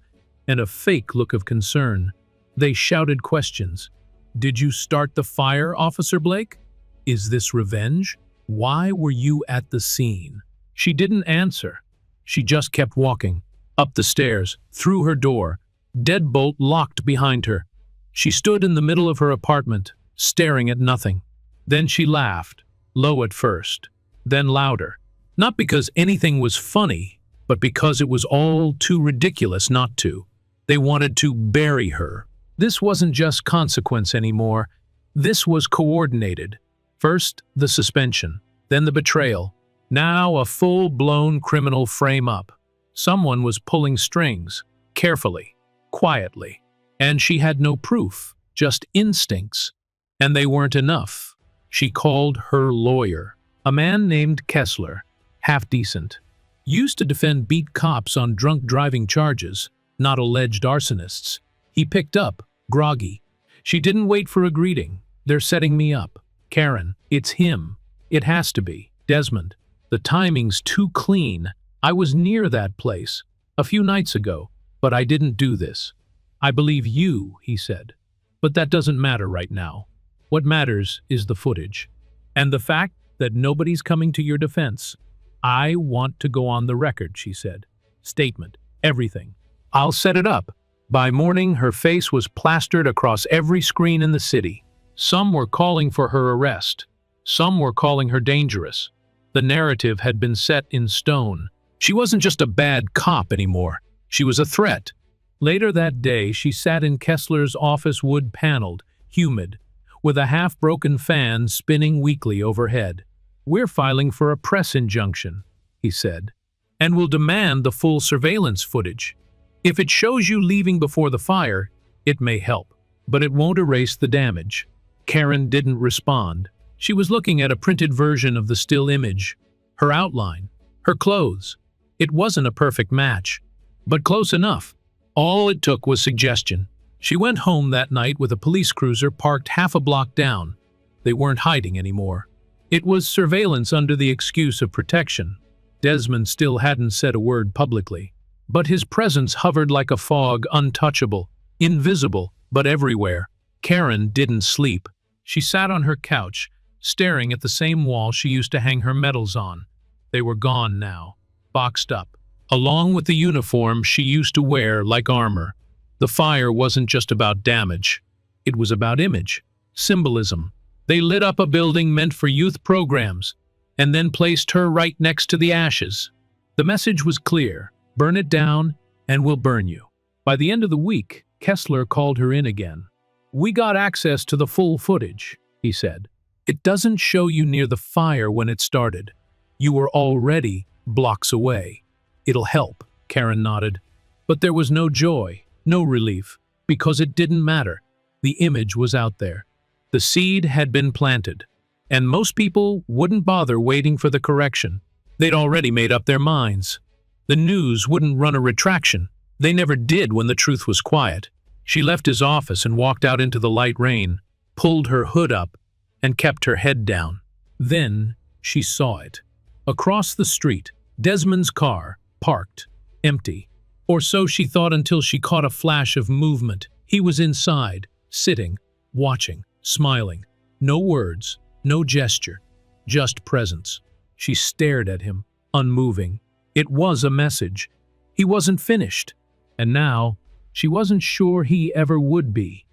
and a fake look of concern. They shouted questions. "Did you start the fire, Officer Blake? Is this revenge? Why were you at the scene?" She didn't answer. She just kept walking. Up the stairs, through her door. Deadbolt locked behind her. She stood in the middle of her apartment, staring at nothing. Then she laughed, low at first, then louder. Not because anything was funny, but because it was all too ridiculous not to. They wanted to bury her. This wasn't just consequence anymore. This was coordinated. First, the suspension, then the betrayal. Now a full-blown criminal frame-up. Someone was pulling strings, carefully, quietly. And she had no proof, just instincts. And they weren't enough. She called her lawyer, a man named Kessler, half-decent. Used to defend beat cops on drunk driving charges, not alleged arsonists. He picked up, groggy. She didn't wait for a greeting. "They're setting me up. Karen, it's him. It has to be. Desmond. The timing's too clean. I was near that place a few nights ago, but I didn't do this." "I believe you," he said. "But that doesn't matter right now. What matters is the footage. And the fact that nobody's coming to your defense. I want to go on the record," she said. "Statement. Everything. I'll set it up." By morning, her face was plastered across every screen in the city. Some were calling for her arrest. Some were calling her dangerous. The narrative had been set in stone. She wasn't just a bad cop anymore. She was a threat. Later that day, she sat in Kessler's office, wood-paneled, humid, with a half-broken fan spinning weakly overhead. "We're filing for a press injunction," he said, "and we'll demand the full surveillance footage. If it shows you leaving before the fire, it may help, but it won't erase the damage." Karen didn't respond. She was looking at a printed version of the still image, her outline, her clothes. It wasn't a perfect match, but close enough. All it took was suggestion. She went home that night with a police cruiser parked half a block down. They weren't hiding anymore. It was surveillance under the excuse of protection. Desmond still hadn't said a word publicly, But his presence hovered like a fog, untouchable, invisible, but everywhere. Karen didn't sleep. She sat on her couch, staring at the same wall she used to hang her medals on. They were gone now, boxed up, along with the uniform she used to wear like armor. The fire wasn't just about damage. It was about image, symbolism. They lit up a building meant for youth programs, and then placed her right next to the ashes. The message was clear: burn it down, and we'll burn you. By the end of the week, Kessler called her in again. "We got access to the full footage," he said. "It doesn't show you near the fire when it started. You were already blocks away." "It'll help," Karen nodded. But there was no joy, no relief, because it didn't matter. The image was out there. The seed had been planted, and most people wouldn't bother waiting for the correction. They'd already made up their minds. The news wouldn't run a retraction. They never did when the truth was quiet. She left his office and walked out into the light rain, pulled her hood up, and kept her head down. Then she saw it. Across the street, Desmond's car, parked, empty. Or so she thought until she caught a flash of movement. He was inside, sitting, watching, smiling. No words, no gesture, just presence. She stared at him, unmoving. It was a message. He wasn't finished. And now, she wasn't sure he ever would be.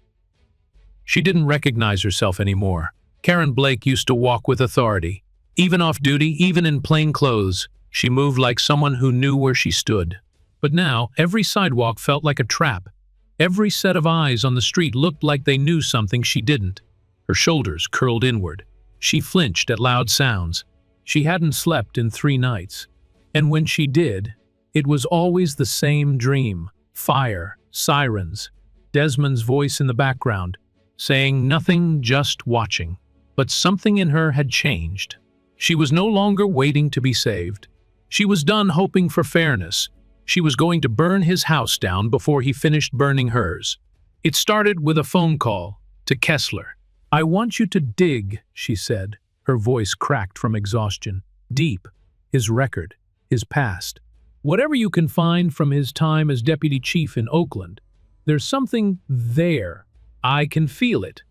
She didn't recognize herself anymore. Karen Blake used to walk with authority. Even off duty, even in plain clothes, she moved like someone who knew where she stood. But now, every sidewalk felt like a trap. Every set of eyes on the street looked like they knew something she didn't. Her shoulders curled inward. She flinched at loud sounds. She hadn't slept in 3 nights. And when she did, it was always the same dream. Fire, sirens, Desmond's voice in the background, saying nothing, just watching. But something in her had changed. She was no longer waiting to be saved. She was done hoping for fairness. She was going to burn his house down before he finished burning hers. It started with a phone call to Kessler. "I want you to dig," she said. Her voice cracked from exhaustion. Deep. His record. His past. Whatever you can find from his time as deputy chief in Oakland. There's something there. I can feel it.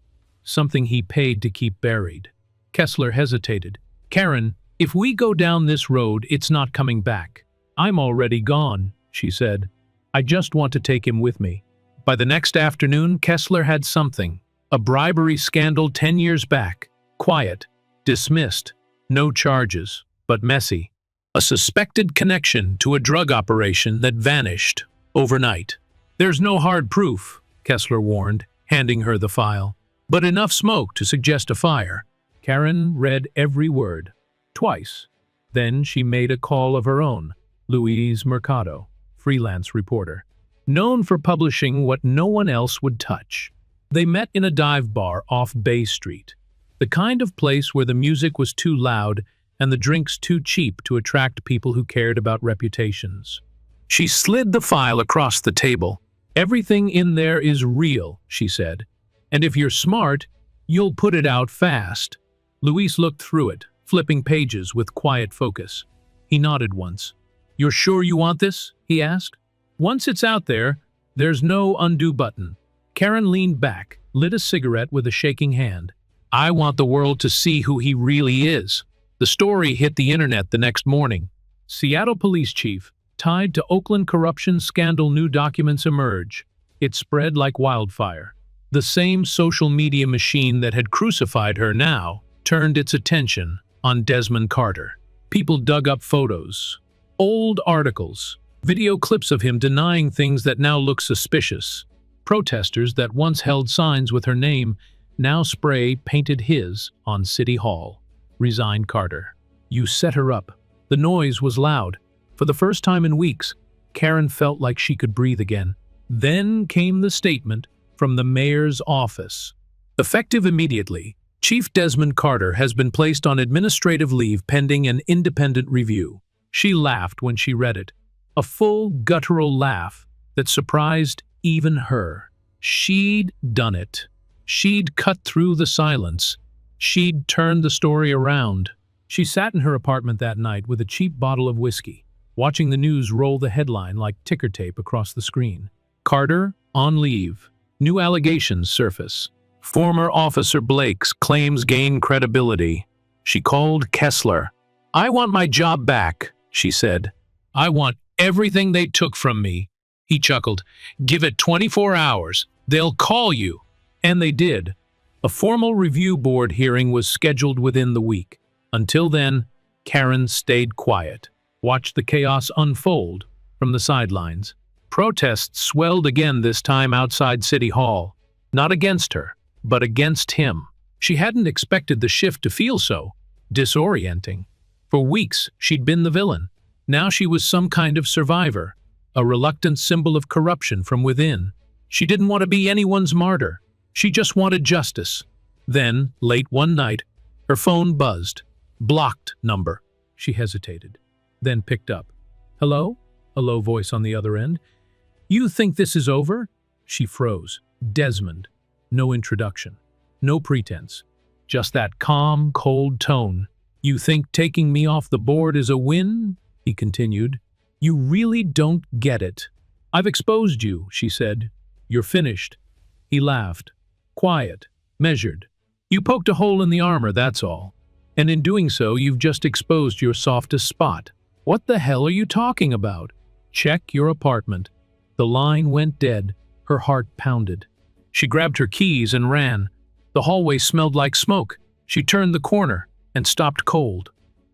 Something he paid to keep buried. Kessler hesitated. "Karen, if we go down this road, it's not coming back. I'm already gone," she said. "I just want to take him with me." By the next afternoon, Kessler had something. A bribery scandal 10 years back. Quiet. Dismissed. No charges. But messy. A suspected connection to a drug operation that vanished overnight. "There's no hard proof," Kessler warned, handing her the file. "But enough smoke to suggest a fire." Karen read every word. Twice. Then she made a call of her own. Louise Mercado, freelance reporter. Known for publishing what no one else would touch. They met in a dive bar off Bay Street. The kind of place where the music was too loud and the drinks too cheap to attract people who cared about reputations. She slid the file across the table. "Everything in there is real," she said. "And if you're smart, you'll put it out fast." Luis looked through it, flipping pages with quiet focus. He nodded once. "You're sure you want this?" he asked. "Once it's out there, there's no undo button." Karen leaned back, lit a cigarette with a shaking hand. "I want the world to see who he really is." The story hit the internet the next morning. Seattle police chief, tied to Oakland corruption scandal, new documents emerge. It spread like wildfire. The same social media machine that had crucified her now turned its attention on Desmond Carter. People dug up photos, old articles, video clips of him denying things that now look suspicious. Protesters that once held signs with her name now spray-painted his on City Hall. Resigned Carter. "You set her up." The noise was loud. For the first time in weeks, Karen felt like she could breathe again. Then came the statement from the mayor's office. Effective immediately, Chief Desmond Carter has been placed on administrative leave pending an independent review. She laughed when she read it. A full, guttural laugh that surprised even her. She'd done it. She'd cut through the silence. She'd turned the story around. She sat in her apartment that night with a cheap bottle of whiskey, watching the news roll the headline like ticker tape across the screen. Carter, on leave. New allegations surface. Former Officer Blake's claims gain credibility. She called Kessler. "I want my job back," she said. "I want everything they took from me." He chuckled. "Give it 24 hours. They'll call you." And they did. A formal review board hearing was scheduled within the week. Until then, Karen stayed quiet, watched the chaos unfold from the sidelines. Protests swelled again, this time outside City Hall. Not against her, but against him. She hadn't expected the shift to feel so disorienting. For weeks, she'd been the villain. Now she was some kind of survivor, a reluctant symbol of corruption from within. She didn't want to be anyone's martyr. She just wanted justice. Then, late one night, her phone buzzed. Blocked number. She hesitated, then picked up. "Hello?" A low voice on the other end. "You think this is over?" She froze. Desmond. No introduction. No pretense. Just that calm, cold tone. "You think taking me off the board is a win?" he continued. "You really don't get it." "I've exposed you," she said. "You're finished." He laughed. Quiet. Measured. "You poked a hole in the armor, that's all. And in doing so, you've just exposed your softest spot." "What the hell are you talking about?" "Check your apartment." The line went dead. Her heart pounded. She grabbed her keys and ran. The hallway smelled like smoke. She turned the corner and stopped cold.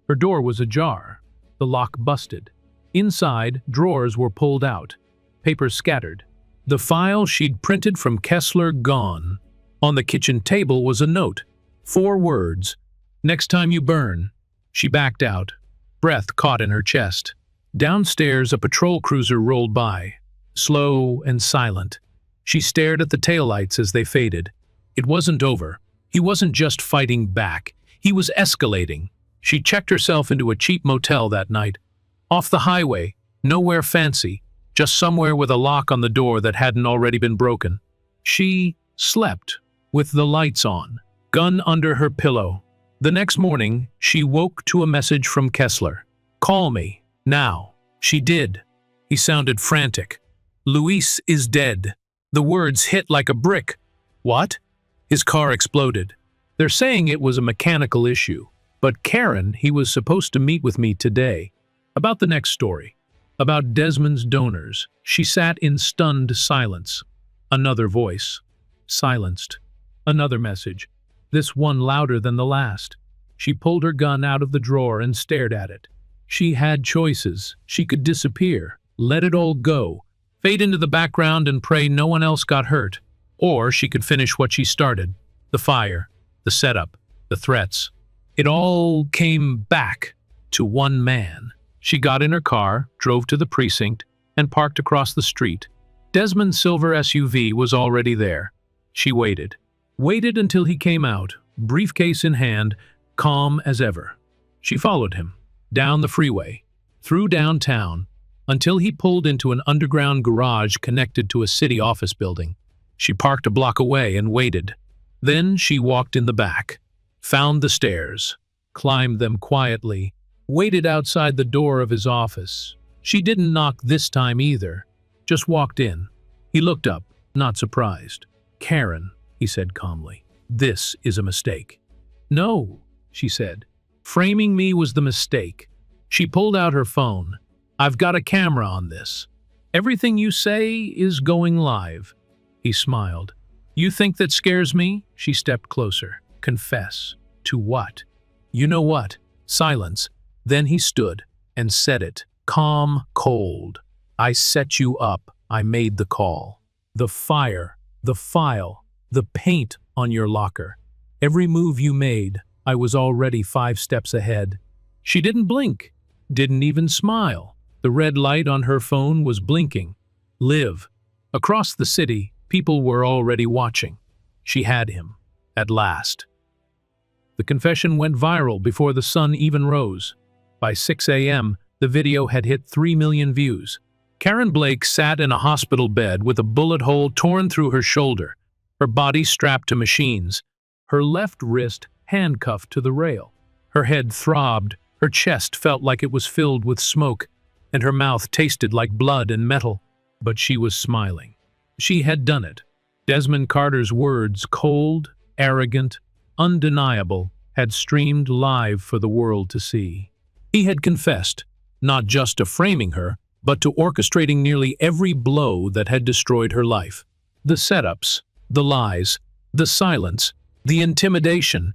Her door was ajar. The lock busted. Inside, drawers were pulled out. Papers scattered. The file she'd printed from Kessler gone. On the kitchen table was a note. 4 words. "Next time you burn." She backed out. Breath caught in her chest. Downstairs, a patrol cruiser rolled by. Slow and silent. She stared at the taillights as they faded. It wasn't over. He wasn't just fighting back. He was escalating. She checked herself into a cheap motel that night. Off the highway, nowhere fancy, just somewhere with a lock on the door that hadn't already been broken. She slept, with the lights on, gun under her pillow. The next morning, she woke to a message from Kessler. "Call me, now." She did. He sounded frantic. "Luis is dead." The words hit like a brick. "What?" His car exploded. "They're saying it was a mechanical issue. But Karen, he was supposed to meet with me today." About the next story. About Desmond's donors. She sat in stunned silence. Another voice. Silenced. Another message. This one louder than the last. She pulled her gun out of the drawer and stared at it. She had choices. She could disappear, let it all go, fade into the background and pray no one else got hurt. Or she could finish what she started. The fire, the setup, the threats. It all came back to one man. She got in her car, drove to the precinct, and parked across the street. Desmond's silver SUV was already there. She waited. Waited until he came out, briefcase in hand, calm as ever. She followed him, down the freeway, through downtown, until he pulled into an underground garage connected to a city office building. She parked a block away and waited. Then she walked in the back, found the stairs, climbed them quietly, waited outside the door of his office. She didn't knock this time either, just walked in. He looked up, not surprised. "Karen," he said calmly, "this is a mistake." "No," she said. "Framing me was the mistake." She pulled out her phone. "I've got a camera on this. Everything you say is going live." He smiled. "You think that scares me?" She stepped closer. "Confess. To what?" "You know what." Silence. Then he stood and said it, calm, cold. "I set you up. I made the call. The fire, the file, the paint on your locker. Every move you made, I was already 5 steps ahead." She didn't blink, didn't even smile. The red light on her phone was blinking. Live. Across the city, people were already watching. She had him, at last. The confession went viral before the sun even rose. By 6 a.m., the video had hit 3 million views. Karen Blake sat in a hospital bed with a bullet hole torn through her shoulder, her body strapped to machines, her left wrist handcuffed to the rail. Her head throbbed, her chest felt like it was filled with smoke, and her mouth tasted like blood and metal, but she was smiling. She had done it. Desmond Carter's words, cold, arrogant, undeniable, had streamed live for the world to see. He had confessed, not just to framing her, but to orchestrating nearly every blow that had destroyed her life. The setups, the lies, the silence, the intimidation.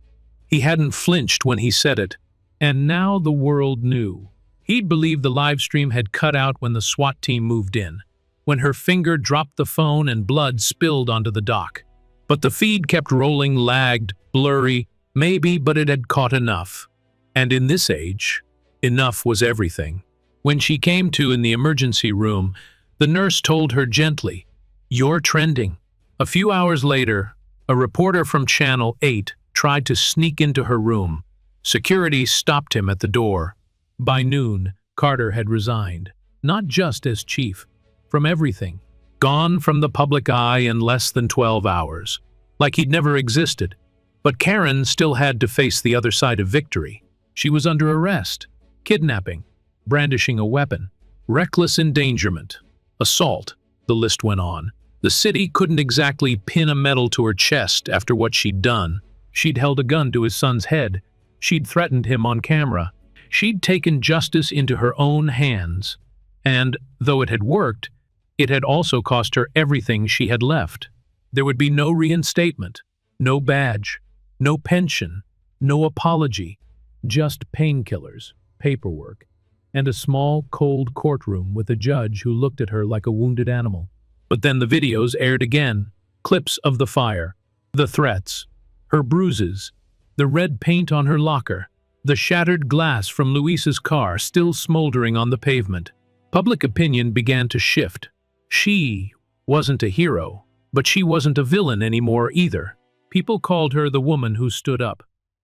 He hadn't flinched when he said it, and now the world knew. He'd believed the live stream had cut out when the SWAT team moved in, when her finger dropped the phone and blood spilled onto the dock. But the feed kept rolling, lagged, blurry, maybe, but it had caught enough. And in this age, enough was everything. When she came to in the emergency room, the nurse told her gently, "You're trending." A few hours later, a reporter from Channel 8 tried to sneak into her room. Security stopped him at the door. By noon, Carter had resigned, not just as chief, from everything. Gone from the public eye in less than 12 hours, like he'd never existed. But Karen still had to face the other side of victory. She was under arrest, kidnapping, brandishing a weapon, reckless endangerment, assault, the list went on. The city couldn't exactly pin a medal to her chest after what she'd done. She'd held a gun to his son's head. She'd threatened him on camera. She'd taken justice into her own hands. And, though it had worked, it had also cost her everything she had left. There would be no reinstatement, no badge, no pension, no apology, just painkillers, paperwork, and a small, cold courtroom with a judge who looked at her like a wounded animal. But then the videos aired again, clips of the fire, the threats, her bruises, the red paint on her locker, the shattered glass from Luis's car still smoldering on the pavement. Public opinion began to shift. She wasn't a hero, but she wasn't a villain anymore either. People called her the woman who stood up,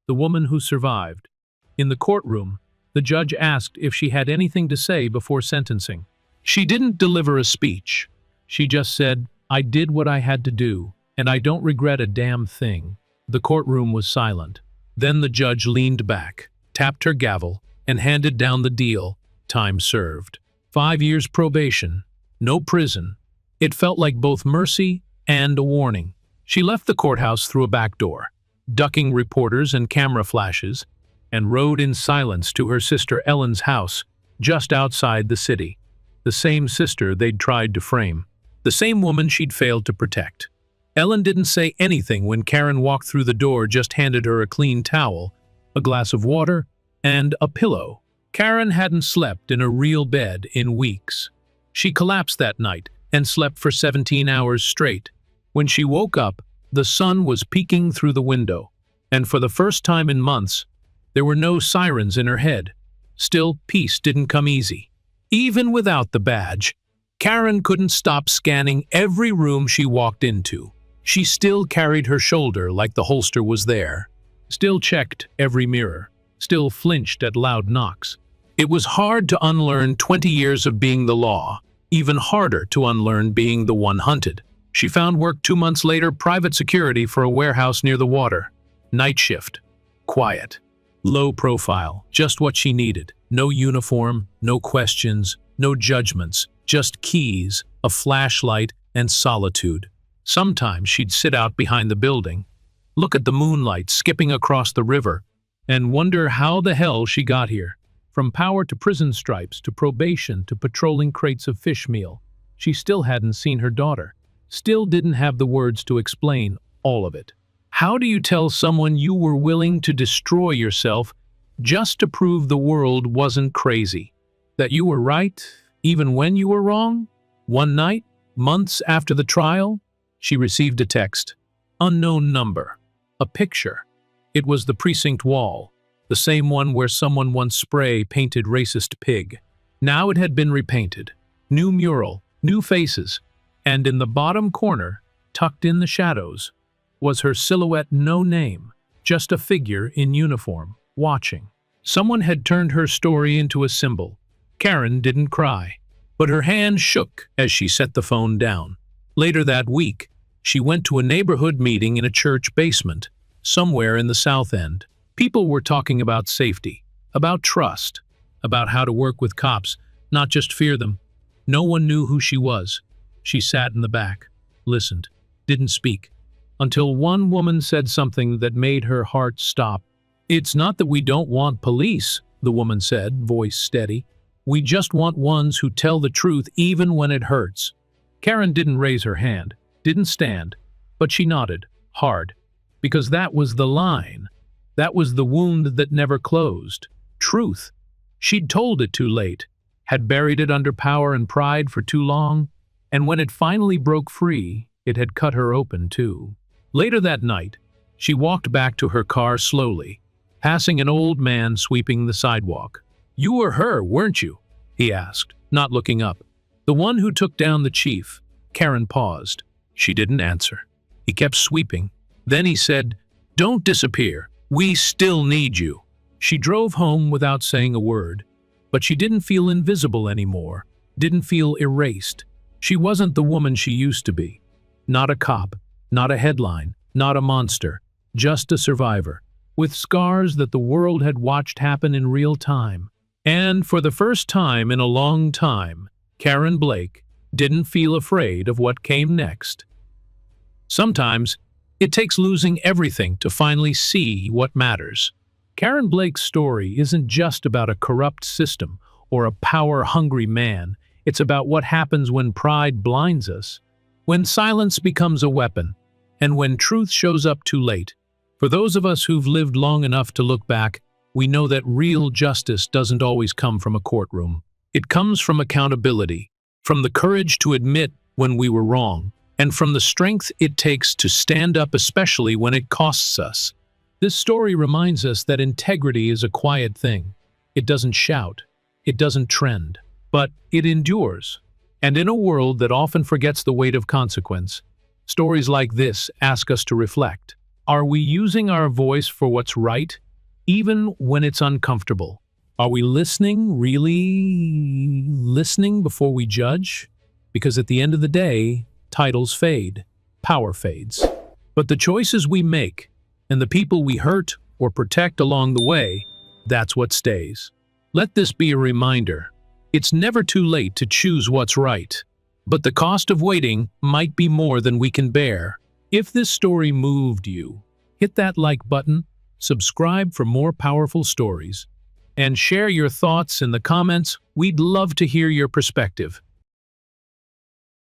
the woman who survived. In the courtroom, the judge asked if she had anything to say before sentencing. She didn't deliver a speech. She just said, "I did what I had to do, and I don't regret a damn thing." The courtroom was silent. Then the judge leaned back, tapped her gavel, and handed down the deal. Time served. 5 years probation. No prison. It felt like both mercy and a warning. She left the courthouse through a back door, ducking reporters and camera flashes, and rode in silence to her sister Ellen's house, just outside the city. The same sister they'd tried to frame. The same woman she'd failed to protect. Ellen didn't say anything when Karen walked through the door, just handed her a clean towel, a glass of water, and a pillow. Karen hadn't slept in a real bed in weeks. She collapsed that night and slept for 17 hours straight. When she woke up, the sun was peeking through the window, and for the first time in months, there were no sirens in her head. Still, peace didn't come easy. Even without the badge, Karen couldn't stop scanning every room she walked into. She still carried her shoulder like the holster was there, still checked every mirror, still flinched at loud knocks. It was hard to unlearn 20 years of being the law, even harder to unlearn being the one hunted. She found work 2 months later, private security for a warehouse near the water. Night shift. Quiet. Low profile. Just what she needed. No uniform, no questions, no judgments. Just keys, a flashlight, and solitude. Sometimes she'd sit out behind the building, look at the moonlight skipping across the river, and wonder how the hell she got here. From power to prison stripes to probation to patrolling crates of fish meal, she still hadn't seen her daughter. Still didn't have the words to explain all of it. How do you tell someone you were willing to destroy yourself just to prove the world wasn't crazy? That you were right, even when you were wrong? One night, months after the trial, she received a text. Unknown number. A picture. It was the precinct wall, the same one where someone once spray-painted racist pig. Now it had been repainted. New mural, new faces. And in the bottom corner, tucked in the shadows, was her silhouette, no name, just a figure in uniform, watching. Someone had turned her story into a symbol. Karen didn't cry, but her hand shook as she set the phone down. Later that week, she went to a neighborhood meeting in a church basement, somewhere in the South End. People were talking about safety, about trust, about how to work with cops not just fear them. No one knew who she was. She sat in the back, listened, didn't speak, until one woman said something that made her heart stop. "It's not that we don't want police," the woman said, voice steady. "We just want ones who tell the truth even when it hurts." Karen didn't raise her hand, didn't stand, but she nodded, hard, because that was the line. That was the wound that never closed. Truth. She'd told it too late, had buried it under power and pride for too long, and when it finally broke free, it had cut her open too. Later that night, she walked back to her car slowly, passing an old man sweeping the sidewalk. "You were her, weren't you?" he asked, not looking up. "The one who took down the chief." Karen paused. She didn't answer. He kept sweeping. Then he said, "Don't disappear. We still need you." She drove home without saying a word, but she didn't feel invisible anymore, didn't feel erased. She wasn't the woman she used to be. Not a cop, not a headline, not a monster, just a survivor, with scars that the world had watched happen in real time. And for the first time in a long time, Karen Blake didn't feel afraid of what came next. Sometimes, it takes losing everything to finally see what matters. Karen Blake's story isn't just about a corrupt system or a power-hungry man. It's about what happens when pride blinds us, when silence becomes a weapon, and when truth shows up too late. For those of us who've lived long enough to look back, we know that real justice doesn't always come from a courtroom. It comes from accountability, from the courage to admit when we were wrong, and from the strength it takes to stand up, especially when it costs us. This story reminds us that integrity is a quiet thing. It doesn't shout, it doesn't trend, but it endures. And in a world that often forgets the weight of consequence, stories like this ask us to reflect. Are we using our voice for what's right, even when it's uncomfortable? Are we listening, really listening before we judge? Because at the end of the day, titles fade, power fades. But the choices we make, and the people we hurt or protect along the way, that's what stays. Let this be a reminder. It's never too late to choose what's right, but the cost of waiting might be more than we can bear. If this story moved you, hit that like button, subscribe for more powerful stories, and share your thoughts in the comments. We'd love to hear your perspective.